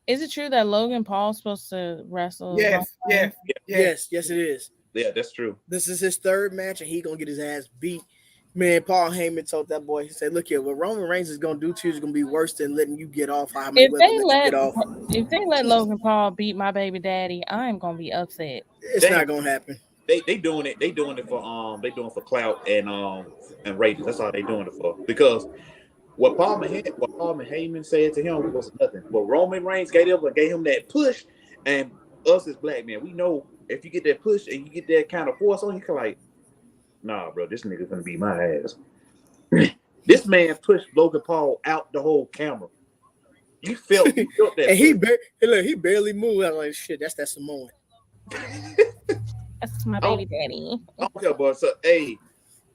Is it true that Logan Paul's supposed to wrestle? Yes, Yes, it is. Yeah, that's true. This is his third match, and he gonna get his ass beat. Man, Paul Heyman told that boy, he said, "Look here, what Roman Reigns is gonna do to you is gonna be worse than letting you get off. If they let Logan Paul beat my baby daddy, I'm gonna be upset. It's not gonna happen. They doing it. They doing it for clout and ratings. That's all they doing it for. Because what Paul Heyman said to him was nothing. But Roman Reigns gave him that push, and us as black men, we know if you get that push and you get that kind of force on you, you're like, nah, bro, this nigga's gonna beat my ass. This man pushed Logan Paul out the whole camera. You felt that, and he barely moved. I was like, shit, that's that Samoan. That's my baby daddy. I don't care, boy. So, hey,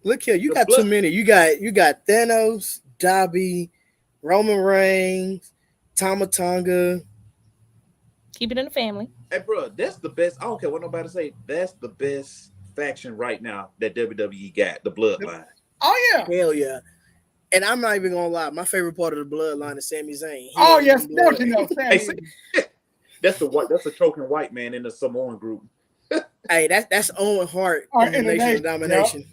look here, you got too many. You got Thanos, Dobby, Roman Reigns, Tama Tonga. Keep it in the family. Hey, bro, that's the best. I don't care what nobody say. That's the best faction right now that WWE got, the Bloodline. Oh yeah, hell yeah. And I'm not even gonna lie, my favorite part of the Bloodline is Sami Zayn. Oh yes, don't you know, Sami? Hey, that's a choking white man in the Samoan group. Hey, that's Owen Hart in the Nation of Domination.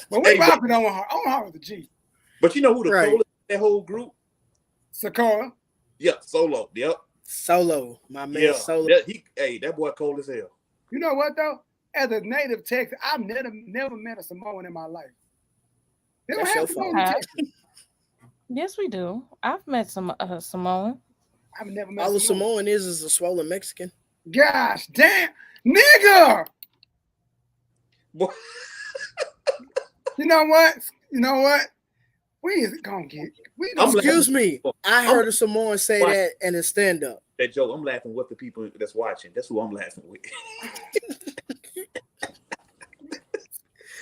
But we rocking Owen Hart. Owen Hart was the G. But you know who the coolest that whole group? Sakura. Yeah, Solo. Yep. Solo, my man. Yeah, Solo. That boy cold as hell. You know what though? As a native Texan, I've never met a Samoan in my life. They don't have Samoan in Texas. Yes, we do. I've met some Samoan. I've never met. All the Samoan is a swollen Mexican. Gosh damn, nigga! Boy. You know what? We is gonna get. Excuse me. I heard a Samoan say that in a stand-up. That joke, I'm laughing with the people that's watching. That's who I'm laughing with.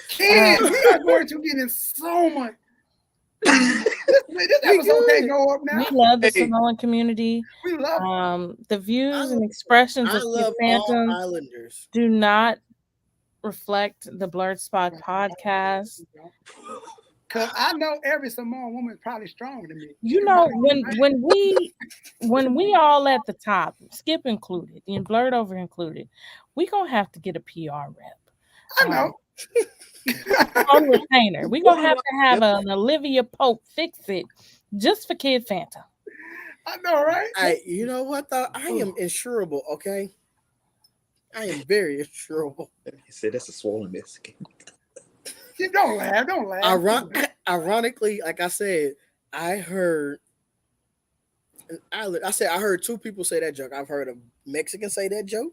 Kid, we are going to get in so much. This episode can't go up now. We love the Samoan community. We love the views and expressions of the Phantom Islanders do not reflect the Blerd Spot podcast. Cause I know every Samoan woman is probably stronger than me. You know, when we all at the top, Skip included, and BlerdOver included, we gonna have to get a PR rep. I know. On retainer. We're gonna have to have an Olivia Pope fix it just for Kid Phantom. I know, right? You know what though? I am insurable, okay? I am very insurable. He said that's a swollen Mexican. You don't laugh. Ironically, like I said, I heard I said I heard two people say that joke. I've heard a Mexican say that joke,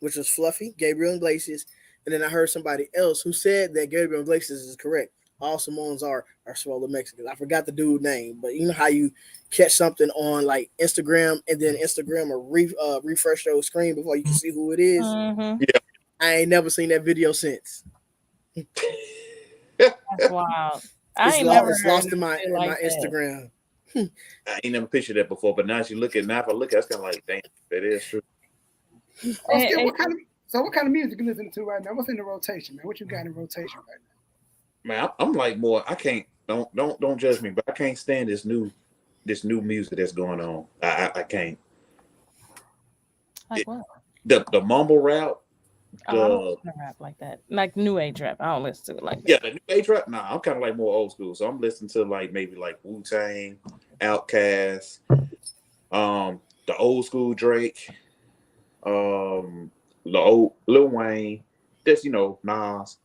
which was Fluffy, Gabriel Iglesias, and then I heard somebody else who said that Gabriel Iglesias is correct. All Samoans are swollen Mexicans. I forgot the dude's name, but you know how you catch something on like Instagram and then Instagram will refresh your screen before you can see who it is. Mm-hmm. Yeah. I ain't never seen that video since. That's wild. It's lost in my like Instagram. I ain't never pictured that before, but now if I look at it, it's kind of like, damn, that is true. Oh, Skip, what kind of music you listening to right now? What's in the rotation, man? What you got in rotation right now? Man, I'm like more. I can't. Don't judge me, but I can't stand this new music that's going on. I can't. Like what? The mumble rap. I don't listen to rap like that. Like new age rap. I don't listen to it like that. Yeah, the new age rap. Nah, I'm kind of like more old school. So I'm listening to like maybe like Wu-Tang, Outkast, the old school Drake, the old Lil Wayne. That's Nas,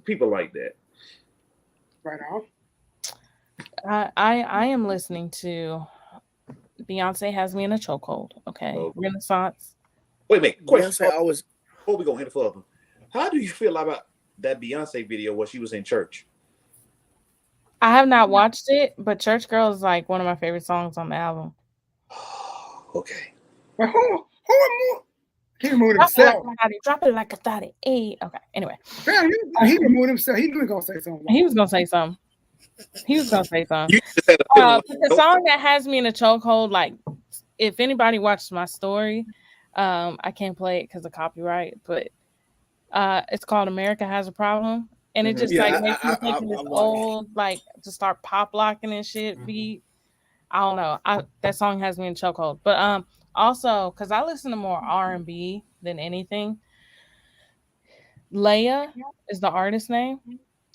people like that. Right on. I am listening to Beyonce Has Me in a Chokehold. Okay, Renaissance. Wait a minute. Question. Beyonce Before we go any further, how do you feel about that Beyonce video where she was in church? I have not watched it, but Church Girl is like one of my favorite songs on the album. Okay. Well, who he removed himself. Drop it like a thotty. Hey. Okay. Anyway. Man, he removed himself. He was gonna say something. He was gonna say something. But the song that has me in a chokehold, like if anybody watches my story, I can't play it because of copyright, but it's called America Has a Problem. And it just makes me think of this old, like, to start pop locking and shit beat. I don't know. That song has me in chokehold. But also, because I listen to more R&B than anything, Leia is the artist name.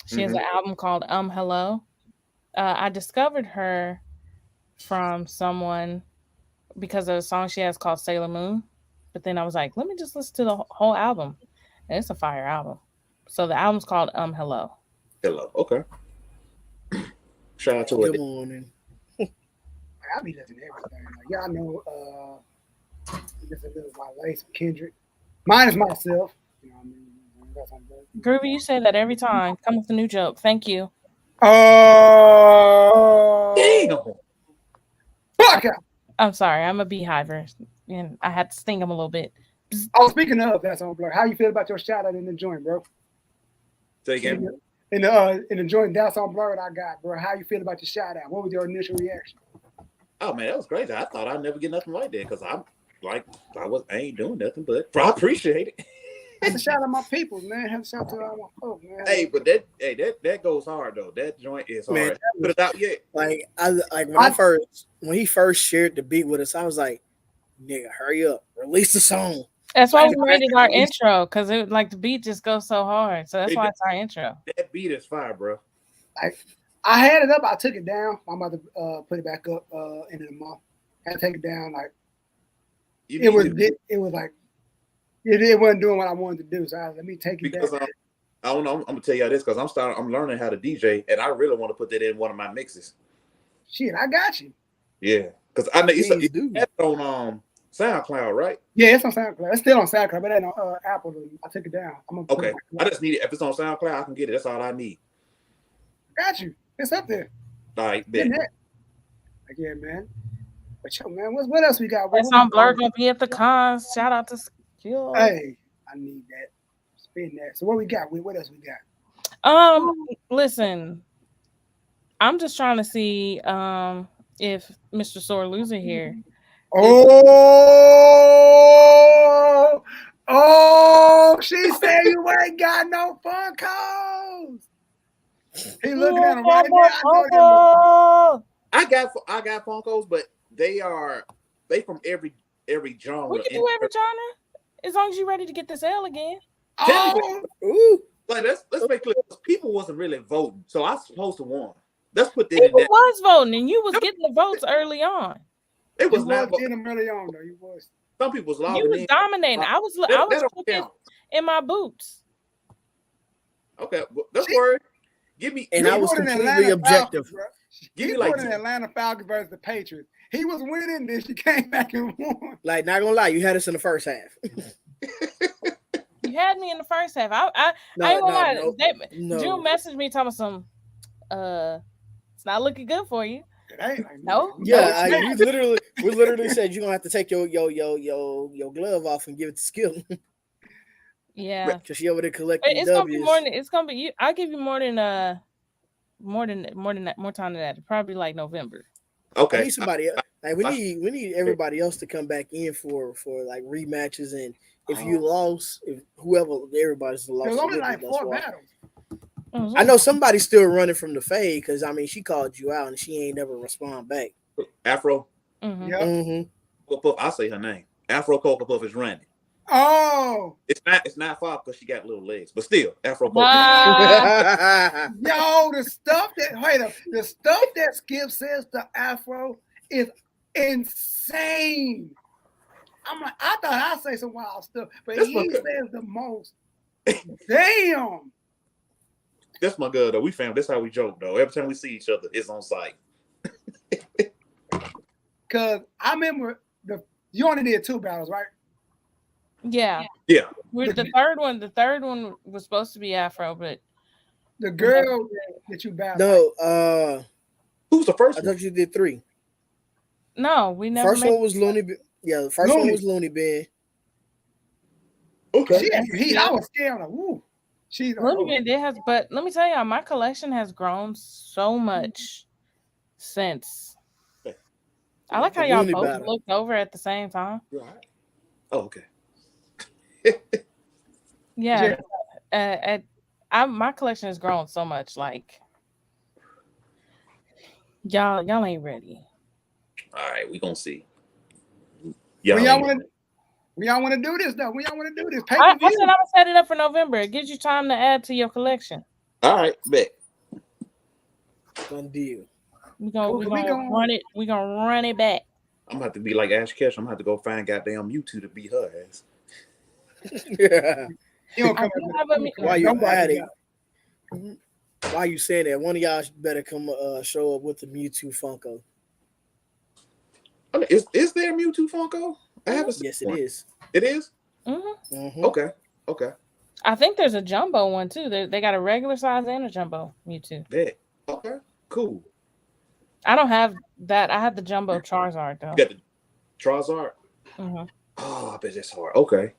She has an album called Hello. I discovered her from someone because of a song she has called Sailor Moon. But then I was like, let me just listen to the whole album. And it's a fire album. So the album's called Hello. Hello. Okay. Shout out to Good morning. I be listening to everything. Like, y'all know just a little Wale, some Kendrick. Mine is myself. You know what I mean? Groovy, you say that every time. Come with a new joke. Thank you. Oh, damn. fuck out. I'm sorry. I'm a beehiver, and I had to sting him a little bit. Oh, speaking of that's on Blerd. How you feel about your shout out in the joint, bro? Say again. In the joint that's on Blerd I got, bro. How you feel about the shout out? What was your initial reaction? Oh man, that was crazy. I thought I'd never get nothing like that because I ain't doing nothing, but I appreciate it. I have to shout out my people, man. Have to shout out to all my folks, man. Hey, but that goes hard though. That joint is hard. Man, Put it out yet? Like when he first shared the beat with us, I was like, nigga, hurry up, release the song. That's why we made it our intro, because it the beat just goes so hard. So that's why it's our intro. That beat is fire, bro. I had it up, I took it down. I'm about to put it back up end of the month. I had to take it down. Like it wasn't doing what I wanted to do. So let me take it down. I don't know. I'm gonna tell you this because I'm learning how to DJ, and I really want to put that in one of my mixes. Shit, I got you. Yeah, because I know it's on SoundCloud, right? Yeah, it's on SoundCloud. It's still on SoundCloud, but it ain't on Apple. I took it down. Okay, I just need it. If it's on SoundCloud, I can get it. That's all I need. Got you. It's up there. All right, yeah, man. But yo, man, what else we got? It's on Blerd gonna be at the cons. Shout out to Skill. Hey, I need that. Spin that. So what we got? What else we got? Listen, I'm just trying to see if Mr. Sore Loser here. Oh, she said you ain't got no fun calls. He looking at him right now. I got Funkos, but they from every genre. We can do every genre as long as you're ready to get this L again. Ooh. Like let's make clear. People wasn't really voting, so I was supposed to win. Let's put that People in. Was voting, and you was getting the votes early on. It was not getting them early on though. You was. Some people was logging in. You was dominating. I was cooking in my boots. Okay, that's word. Give me. And I was completely objective. Give He me like put in Atlanta Falcons versus the Patriots. He was winning, then she came back and won. Like, not gonna lie, you had us in the first half. You had me in the first half. I No, ain't gonna lie. no, no. June messaged me talking some. It's not looking good for you. It ain't like No. Yeah, we literally said you're gonna have to take your glove off and give it to Skill. Yeah. Because she over there collecting It's W's. gonna be more than it's gonna be. I'll give you more than that, more time than that. Probably like November. Okay. I need somebody else. Like we need everybody else to come back in for like rematches, and if you lost, if everybody's lost. There's only like 4 battles. Mm-hmm. I know somebody's still running from the fade because I mean she called you out and she ain't never respond back. Afro. Mm-hmm. Yep. Mm-hmm. Puff, I'll say her name. Afro Coca Puff is running. Oh, It's not far because she got little legs, but still, Afro Coca. yo, the stuff that Skip says to Afro is insane. I'm like, I thought I'd say some wild stuff, but That's he says the most. Damn. That's my girl, though. We family. That's how we joke, though. Every time we see each other, it's on site. Cause I remember you only did 2 battles, right? Yeah. Yeah. The third one was supposed to be Afro, but The girl that you battled. No, Who's the first I one? thought you did 3. no, we never. First one was Looney. Yeah, the first one was Looney Bin. Okay. I was scared. Like, woo. She's But let me tell y'all, my collection has grown so much since. I like how y'all both looked over at the same time. Right. Oh, okay. Yeah. My collection has grown so much. Like y'all ain't ready. All right, we gonna see. When y'all want to do this though? When y'all want to do this? I said I'm gonna set it up for November. It gives you time to add to your collection. All right, bet. Done deal. We're gonna run it. We're gonna run it back. I'm gonna have to be like Ash Ketchum. I'm gonna have to go find goddamn YouTube to beat her ass. Yeah. Why you adding? Why you saying that? One of y'all better come show up with the Mewtwo Funko. I mean, is there a Mewtwo Funko? I haven't seen. Yes, it is. It is? Mm-hmm. Mm-hmm. Okay. I think there's a jumbo one too. They got a regular size and a jumbo Mewtwo. Bet. Okay. Cool. I don't have that. I have the jumbo Charizard though. You got the Charizard? Mm-hmm. Oh, I bet that's hard. Okay.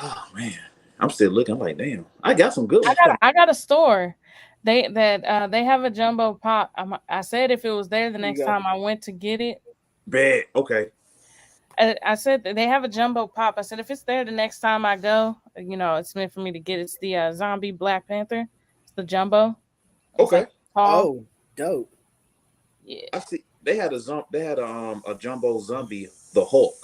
Oh man, I'm still looking. I'm like, damn, I got some good ones. I got a store. They have a jumbo pop. I said if it was there the next time I went to get it. Bet. Okay. I said that they have a jumbo pop. I said if it's there the next time I go, it's meant for me to get. It's the zombie Black Panther. It's the jumbo. Okay. Like tall. Oh, dope. Yeah. I see. They had a jumbo zombie, the Hulk.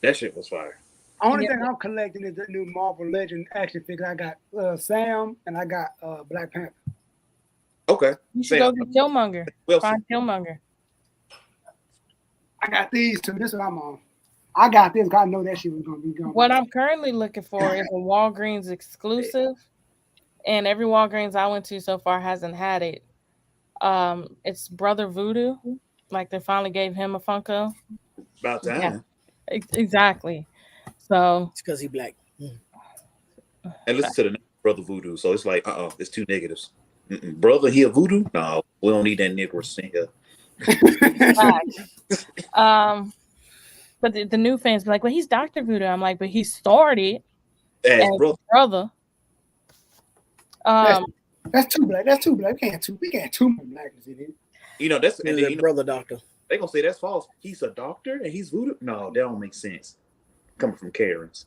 That shit was fire. Only thing I'm collecting is the new Marvel Legend action figure. I got Sam and I got Black Panther. Okay. You should go get Killmonger. Find Killmonger. I got these two. This is what I'm on. I got this because I know that shit was going to be gone. What I'm currently looking for is a Walgreens exclusive. And every Walgreens I went to so far hasn't had it. It's Brother Voodoo. Like they finally gave him a Funko. About time. Yeah, exactly. So it's because he black. And listen to the name Brother Voodoo. So it's like, it's 2 negatives. Brother here voodoo? No, we don't need that Negro singer. But the new fans be like, well, he's Dr. Voodoo. I'm like, but he started as brother. That's too black. That's too black. We can't too much blackness in it. That's a brother doctor. They gonna say that's false. He's a doctor and he's voodoo. No, that don't make sense. Coming from Karens.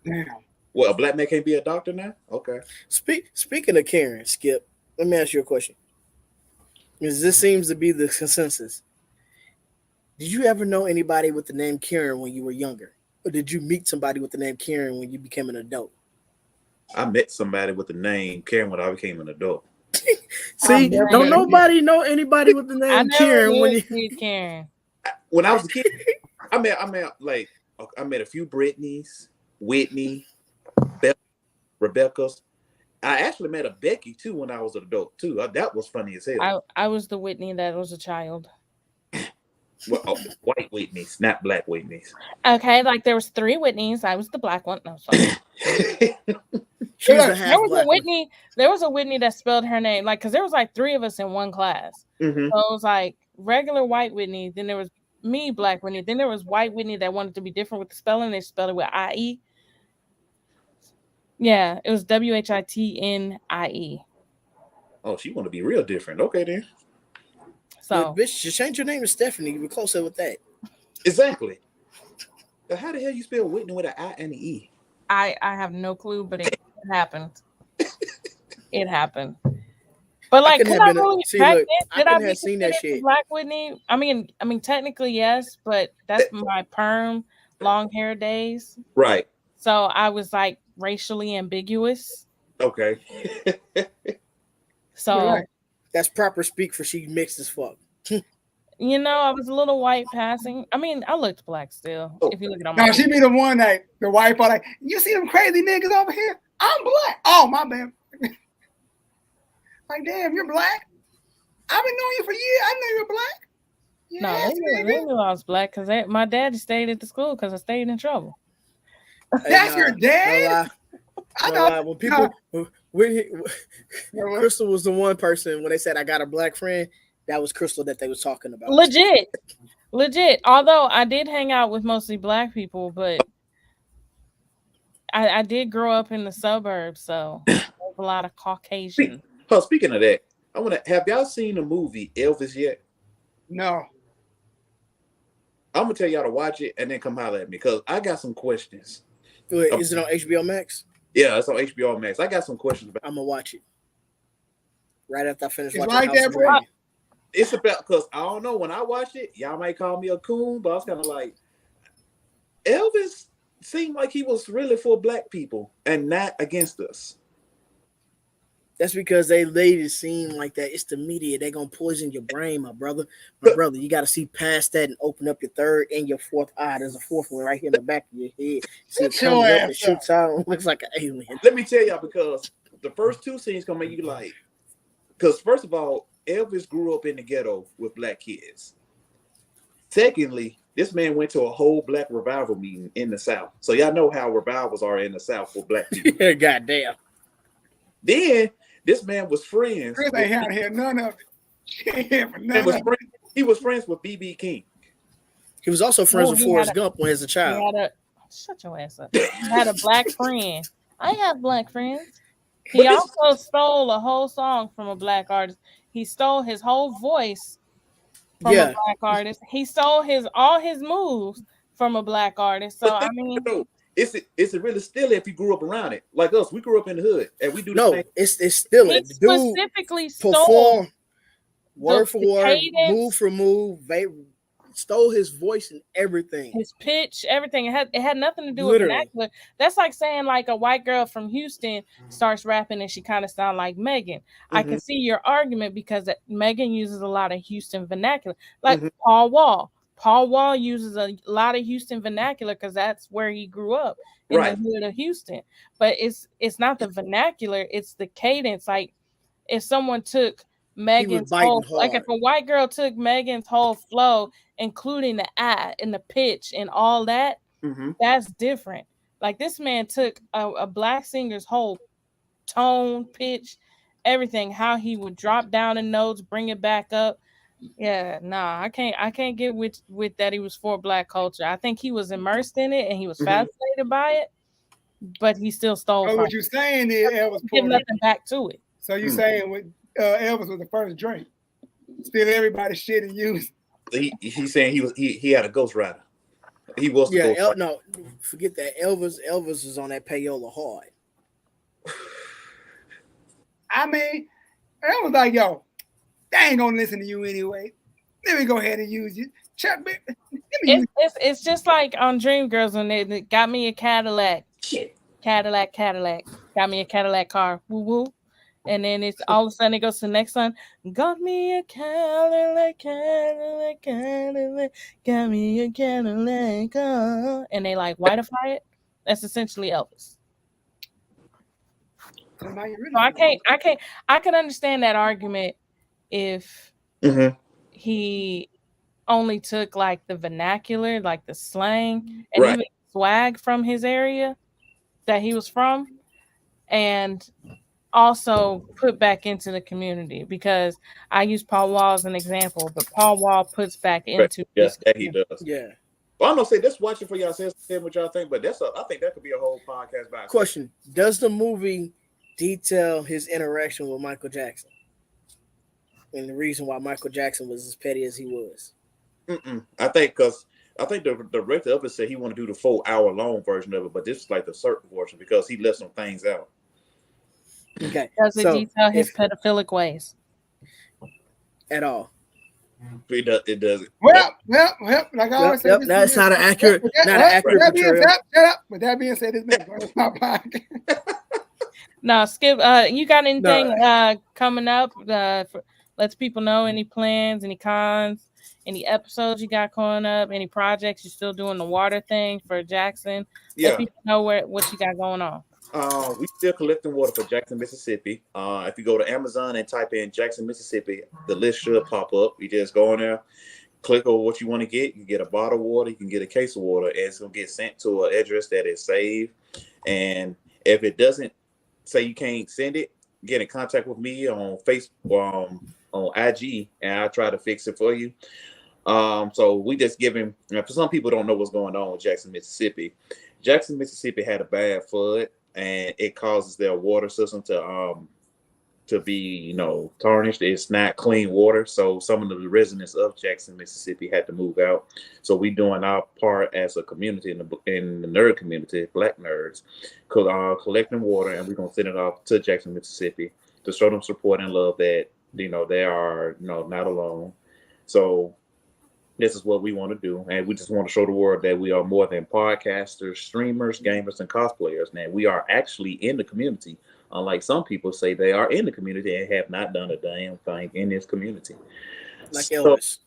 Damn. Well, a black man can't be a doctor now? Okay. Speaking of Karen, Skip, let me ask you a question. Because this seems to be the consensus. Did you ever know anybody with the name Karen when you were younger? Or did you meet somebody with the name Karen when you became an adult? I met somebody with the name Karen when I became an adult. See, don't nobody know anybody with the name Karen when you Karen. When I was a kid, I met a few Britneys, Whitney, Rebecca's, I actually met a Becky too when I was an adult too. That was funny as hell. I was the Whitney that was a child. Well, white Whitney's, not black Whitney's. Okay, like there was 3 Whitneys. I was the black one. No, sorry. She was the There half was black a Whitney. There was a Whitney that spelled her name like because there was like 3 of us in one class. Mhm. So it was like regular white Whitney. Then there was me, black Whitney. Then there was white Whitney that wanted to be different with the spelling. They spelled it with IE. Yeah, it was WHITNIE. Oh, she want to be real different. Okay, then. So bitch, just change your name to Stephanie. You'll be closer with that. Exactly. How the hell you spell Whitney with an I and an E? I have no clue, but it happened. It happened. But like, could I really practice? Did I be seen that shit. Black Whitney? I mean, technically yes, but that's my perm long hair days. Right. So I was like racially ambiguous. Okay. So that's proper speak for she mixed as fuck. You know, I was a little white passing. I mean, I looked black still. Oh. If you look at my no, she be the one that the white part like, you see them crazy niggas over here? I'm black. Oh my bad. Like, damn, you're black? I've been knowing you for years. I know you're black. No, they knew I was black because my dad stayed at the school because I stayed in trouble. That's your dad? No lie. When people, Crystal was the one person when they said I got a black friend, that was Crystal that they was talking about. Legit. Although I did hang out with mostly black people, but I did grow up in the suburbs, so there's a lot of Caucasian. Speaking of that, I want to have y'all seen the movie Elvis yet? No. I'm gonna tell y'all to watch it and then come holler at me because I got some questions. Wait, is it on HBO Max? Yeah, it's on HBO Max. I got some questions. I'm gonna watch it right after I finish It's watching like House that, of bro. Dragon. It's about because I don't know when I watched it, y'all might call me a coon, but I was kind of like Elvis seemed like he was really for black people and not against us. That's because they made it seem like that. It's the media. They're gonna poison your brain, my brother. My brother, you gotta see past that and open up your third and your fourth eye. There's a fourth one right here in the back of your head. See it comes up and shoots out. Looks like an alien. Let me tell y'all because the first 2 scenes gonna make you like, because first of all, Elvis grew up in the ghetto with black kids. Secondly, this man went to a whole black revival meeting in the South. So y'all know how revivals are in the South for black people. Goddamn. Then this man was friends. Chris ain't out here none of it. He was friends with B.B. King. He was also friends with Forrest Gump when he was a child. Shut your ass up. He had a black friend. I have black friends. He also stole a whole song from a black artist. He stole his whole voice from a black artist. He stole all his moves from a black artist. So I mean, it's really still if you grew up around it. Like us, we grew up in the hood and we do the same. It's still he it. The dude specifically stole word for word, cadence, move for move. They stole his voice and everything. His pitch, everything. It had nothing to do with vernacular. That's like saying like a white girl from Houston starts rapping and she kind of sounds like Megan. Mm-hmm. I can see your argument because Megan uses a lot of Houston vernacular. Like Paul Wall. Paul Wall uses a lot of Houston vernacular because that's where he grew up in the hood of Houston. But it's not the vernacular, it's the cadence. Like if someone took Megan's whole, like if a white girl took Megan's whole flow, including the I and the pitch and all that, that's different. Like this man took a black singer's whole tone, pitch, everything, how he would drop down the notes, bring it back up. Yeah, nah, I can't get with that he was for black culture. I think he was immersed in it and he was fascinated by it, but he still stole. So what you're saying is Elvis give nothing back to it. So you're saying with Elvis was the first drink, steal everybody's shit and use. He's saying he had a ghostwriter. He was the no, forget that. Elvis is on that payola hard. I mean, Elvis like, yo, they ain't gonna listen to you anyway. Let me go ahead and use you. It's just like on Dreamgirls when they got me a Cadillac. Shit. Cadillac. Got me a Cadillac car. Woo woo. And then it's all of a sudden it goes to the next song. Got me a Cadillac. Got me a Cadillac car. And they like whiteify it. That's essentially Elvis. Somebody really So I feel can't. I can understand that argument if Mm-hmm. he only took like the vernacular, like the slang, and Right. even swag from his area that he was from, and also put back into the community. Because I use Paul Wall as an example, but Paul Wall puts back Right. into Yeah, his that he community. does. Yeah. Well, I'm gonna say this. Watch it for yourselves. Say what y'all think. But I think that could be a whole podcast by itself. Question: does the movie detail his interaction with Michael Jackson and the reason why Michael Jackson was as petty as he was? I think because I think the director of it said he want to do the 4 hour long version of it, but this is like the certain version because he left some things out. Okay, Does it so detail his if pedophilic ways? at all, It doesn't. Well, like I always say, yep. this That's not an accurate, with that- not an accurate that being portrayal. said, shut up. With that being said, it's been a great podcast. No, Skip. You got anything No. coming up? Let people know any plans, any cons, any episodes you got coming up, any projects you're still doing the water thing for Jackson. Yeah. Let people know what you got going on. We still collecting water for Jackson, Mississippi. If you go to Amazon and type in Jackson, Mississippi, the list should pop up. You just go in there, click on what you want to get. You get a bottle of water, you can get a case of water, and it's gonna get sent to an address that is saved. And if it doesn't say you can't send it, get in contact with me on Facebook, on IG, and I'll try to fix it for you. So we just give him. For some people don't know what's going on with Jackson, Mississippi. Jackson, Mississippi had a bad flood, and it causes their water system to be, tarnished. It's not clean water, so some of the residents of Jackson, Mississippi, had to move out. So we doing our part as a community in the nerd community, Black nerds, collecting water, and we're gonna send it off to Jackson, Mississippi, to show them support and love that they are not alone. So this is what we want to do, and we just want to show the world that we are more than podcasters, streamers, gamers, and cosplayers. Now we are actually in the community. Unlike some people say they are in the community and have not done a damn thing in this community. Like Elvis.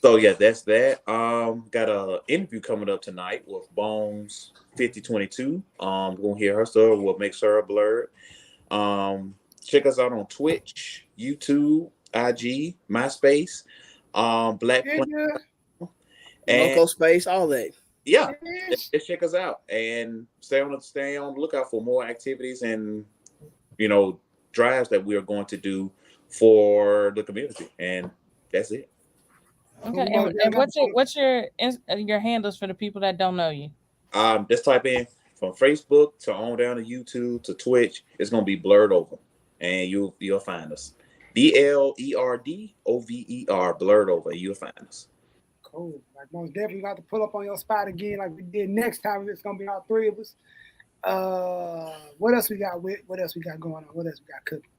So yeah, that's that. Got a interview coming up tonight with Bones 5022. We're gonna hear her story, what makes her a Blerd. Check us out on Twitch, YouTube, IG, MySpace, Black Planet, and Local Space, all that. yeah, just check us out and stay on the lookout for more activities and drives that we are going to do for the community, and that's it. Okay, and what's your handles for the people that don't know you? Just type in from Facebook to on down to YouTube to Twitch. It's gonna be BlerdOver, and you'll find us. BLERDOVER, BlerdOver. You'll find us. Cool. Like most definitely got to pull up on your spot again, like we did next time. It's gonna be all three of us. What else we got? What else we got going on? What else we got cooking?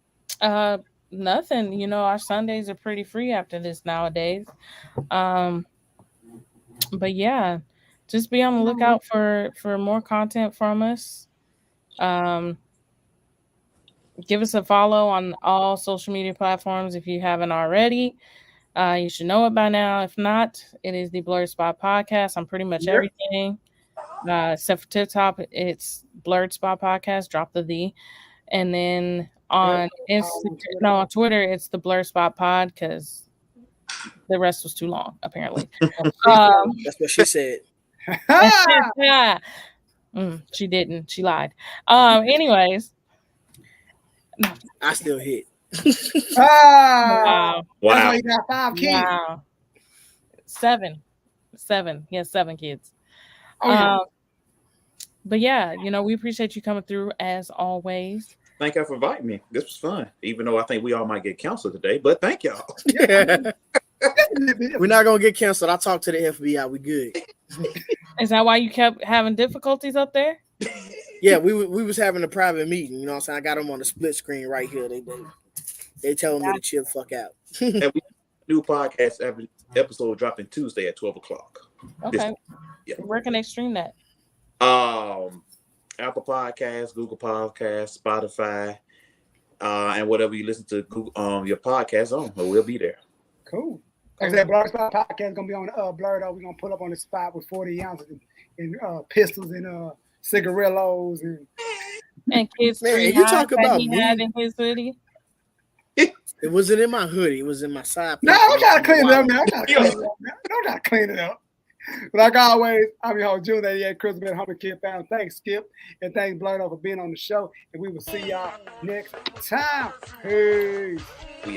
Nothing. Our Sundays are pretty free after this nowadays. But yeah, just be on the lookout for more content from us. Give us a follow on all social media platforms if you haven't already. You should know it by now. If not, it is the Blerd Spot Podcast on pretty much everything. Except for TikTok, it's Blerd Spot Podcast. Drop the. And then on on Twitter, it's the Blerd Spot Pod because the rest was too long, apparently. That's what she said. She didn't. She lied. Anyways. I still hit. Wow. Wow. That's why you got 5 kids. Wow. 7. He has 7 kids. Oh, yeah. But yeah, we appreciate you coming through as always. Thank y'all for inviting me. This was fun, even though I think we all might get canceled today. But thank y'all. Yeah. We're not gonna get canceled. I talked to the FBI. We good. Is that why you kept having difficulties up there? Yeah, we was having a private meeting. You know what I'm saying? I got them on the split screen right here. They telling me to chill the fuck out. And we do podcast episode dropping Tuesday at 12 o'clock. Okay. Where can they stream that? Apple Podcasts, Google Podcasts, Spotify, and whatever you listen to Google, your podcast on, we'll be there. Cool. Like I said, Blerd Spot Podcast is gonna be on Blerd. We're gonna pull up on the spot with 40 ounces and pistols and cigarillos and And Kids Man, Free you High talk that about he had me. in his hoodie. It wasn't in my hoodie. It was in my side No, pocket. I'm trying to clean it up Wallet. now. I'm trying to clean it up now. Don't try to clean it up. But like always, I'm your host, June 88, Chris Been Humble Kid Found. Thanks, Skip. And thanks, Blerd, for being on the show. And we will see y'all next time. Peace. We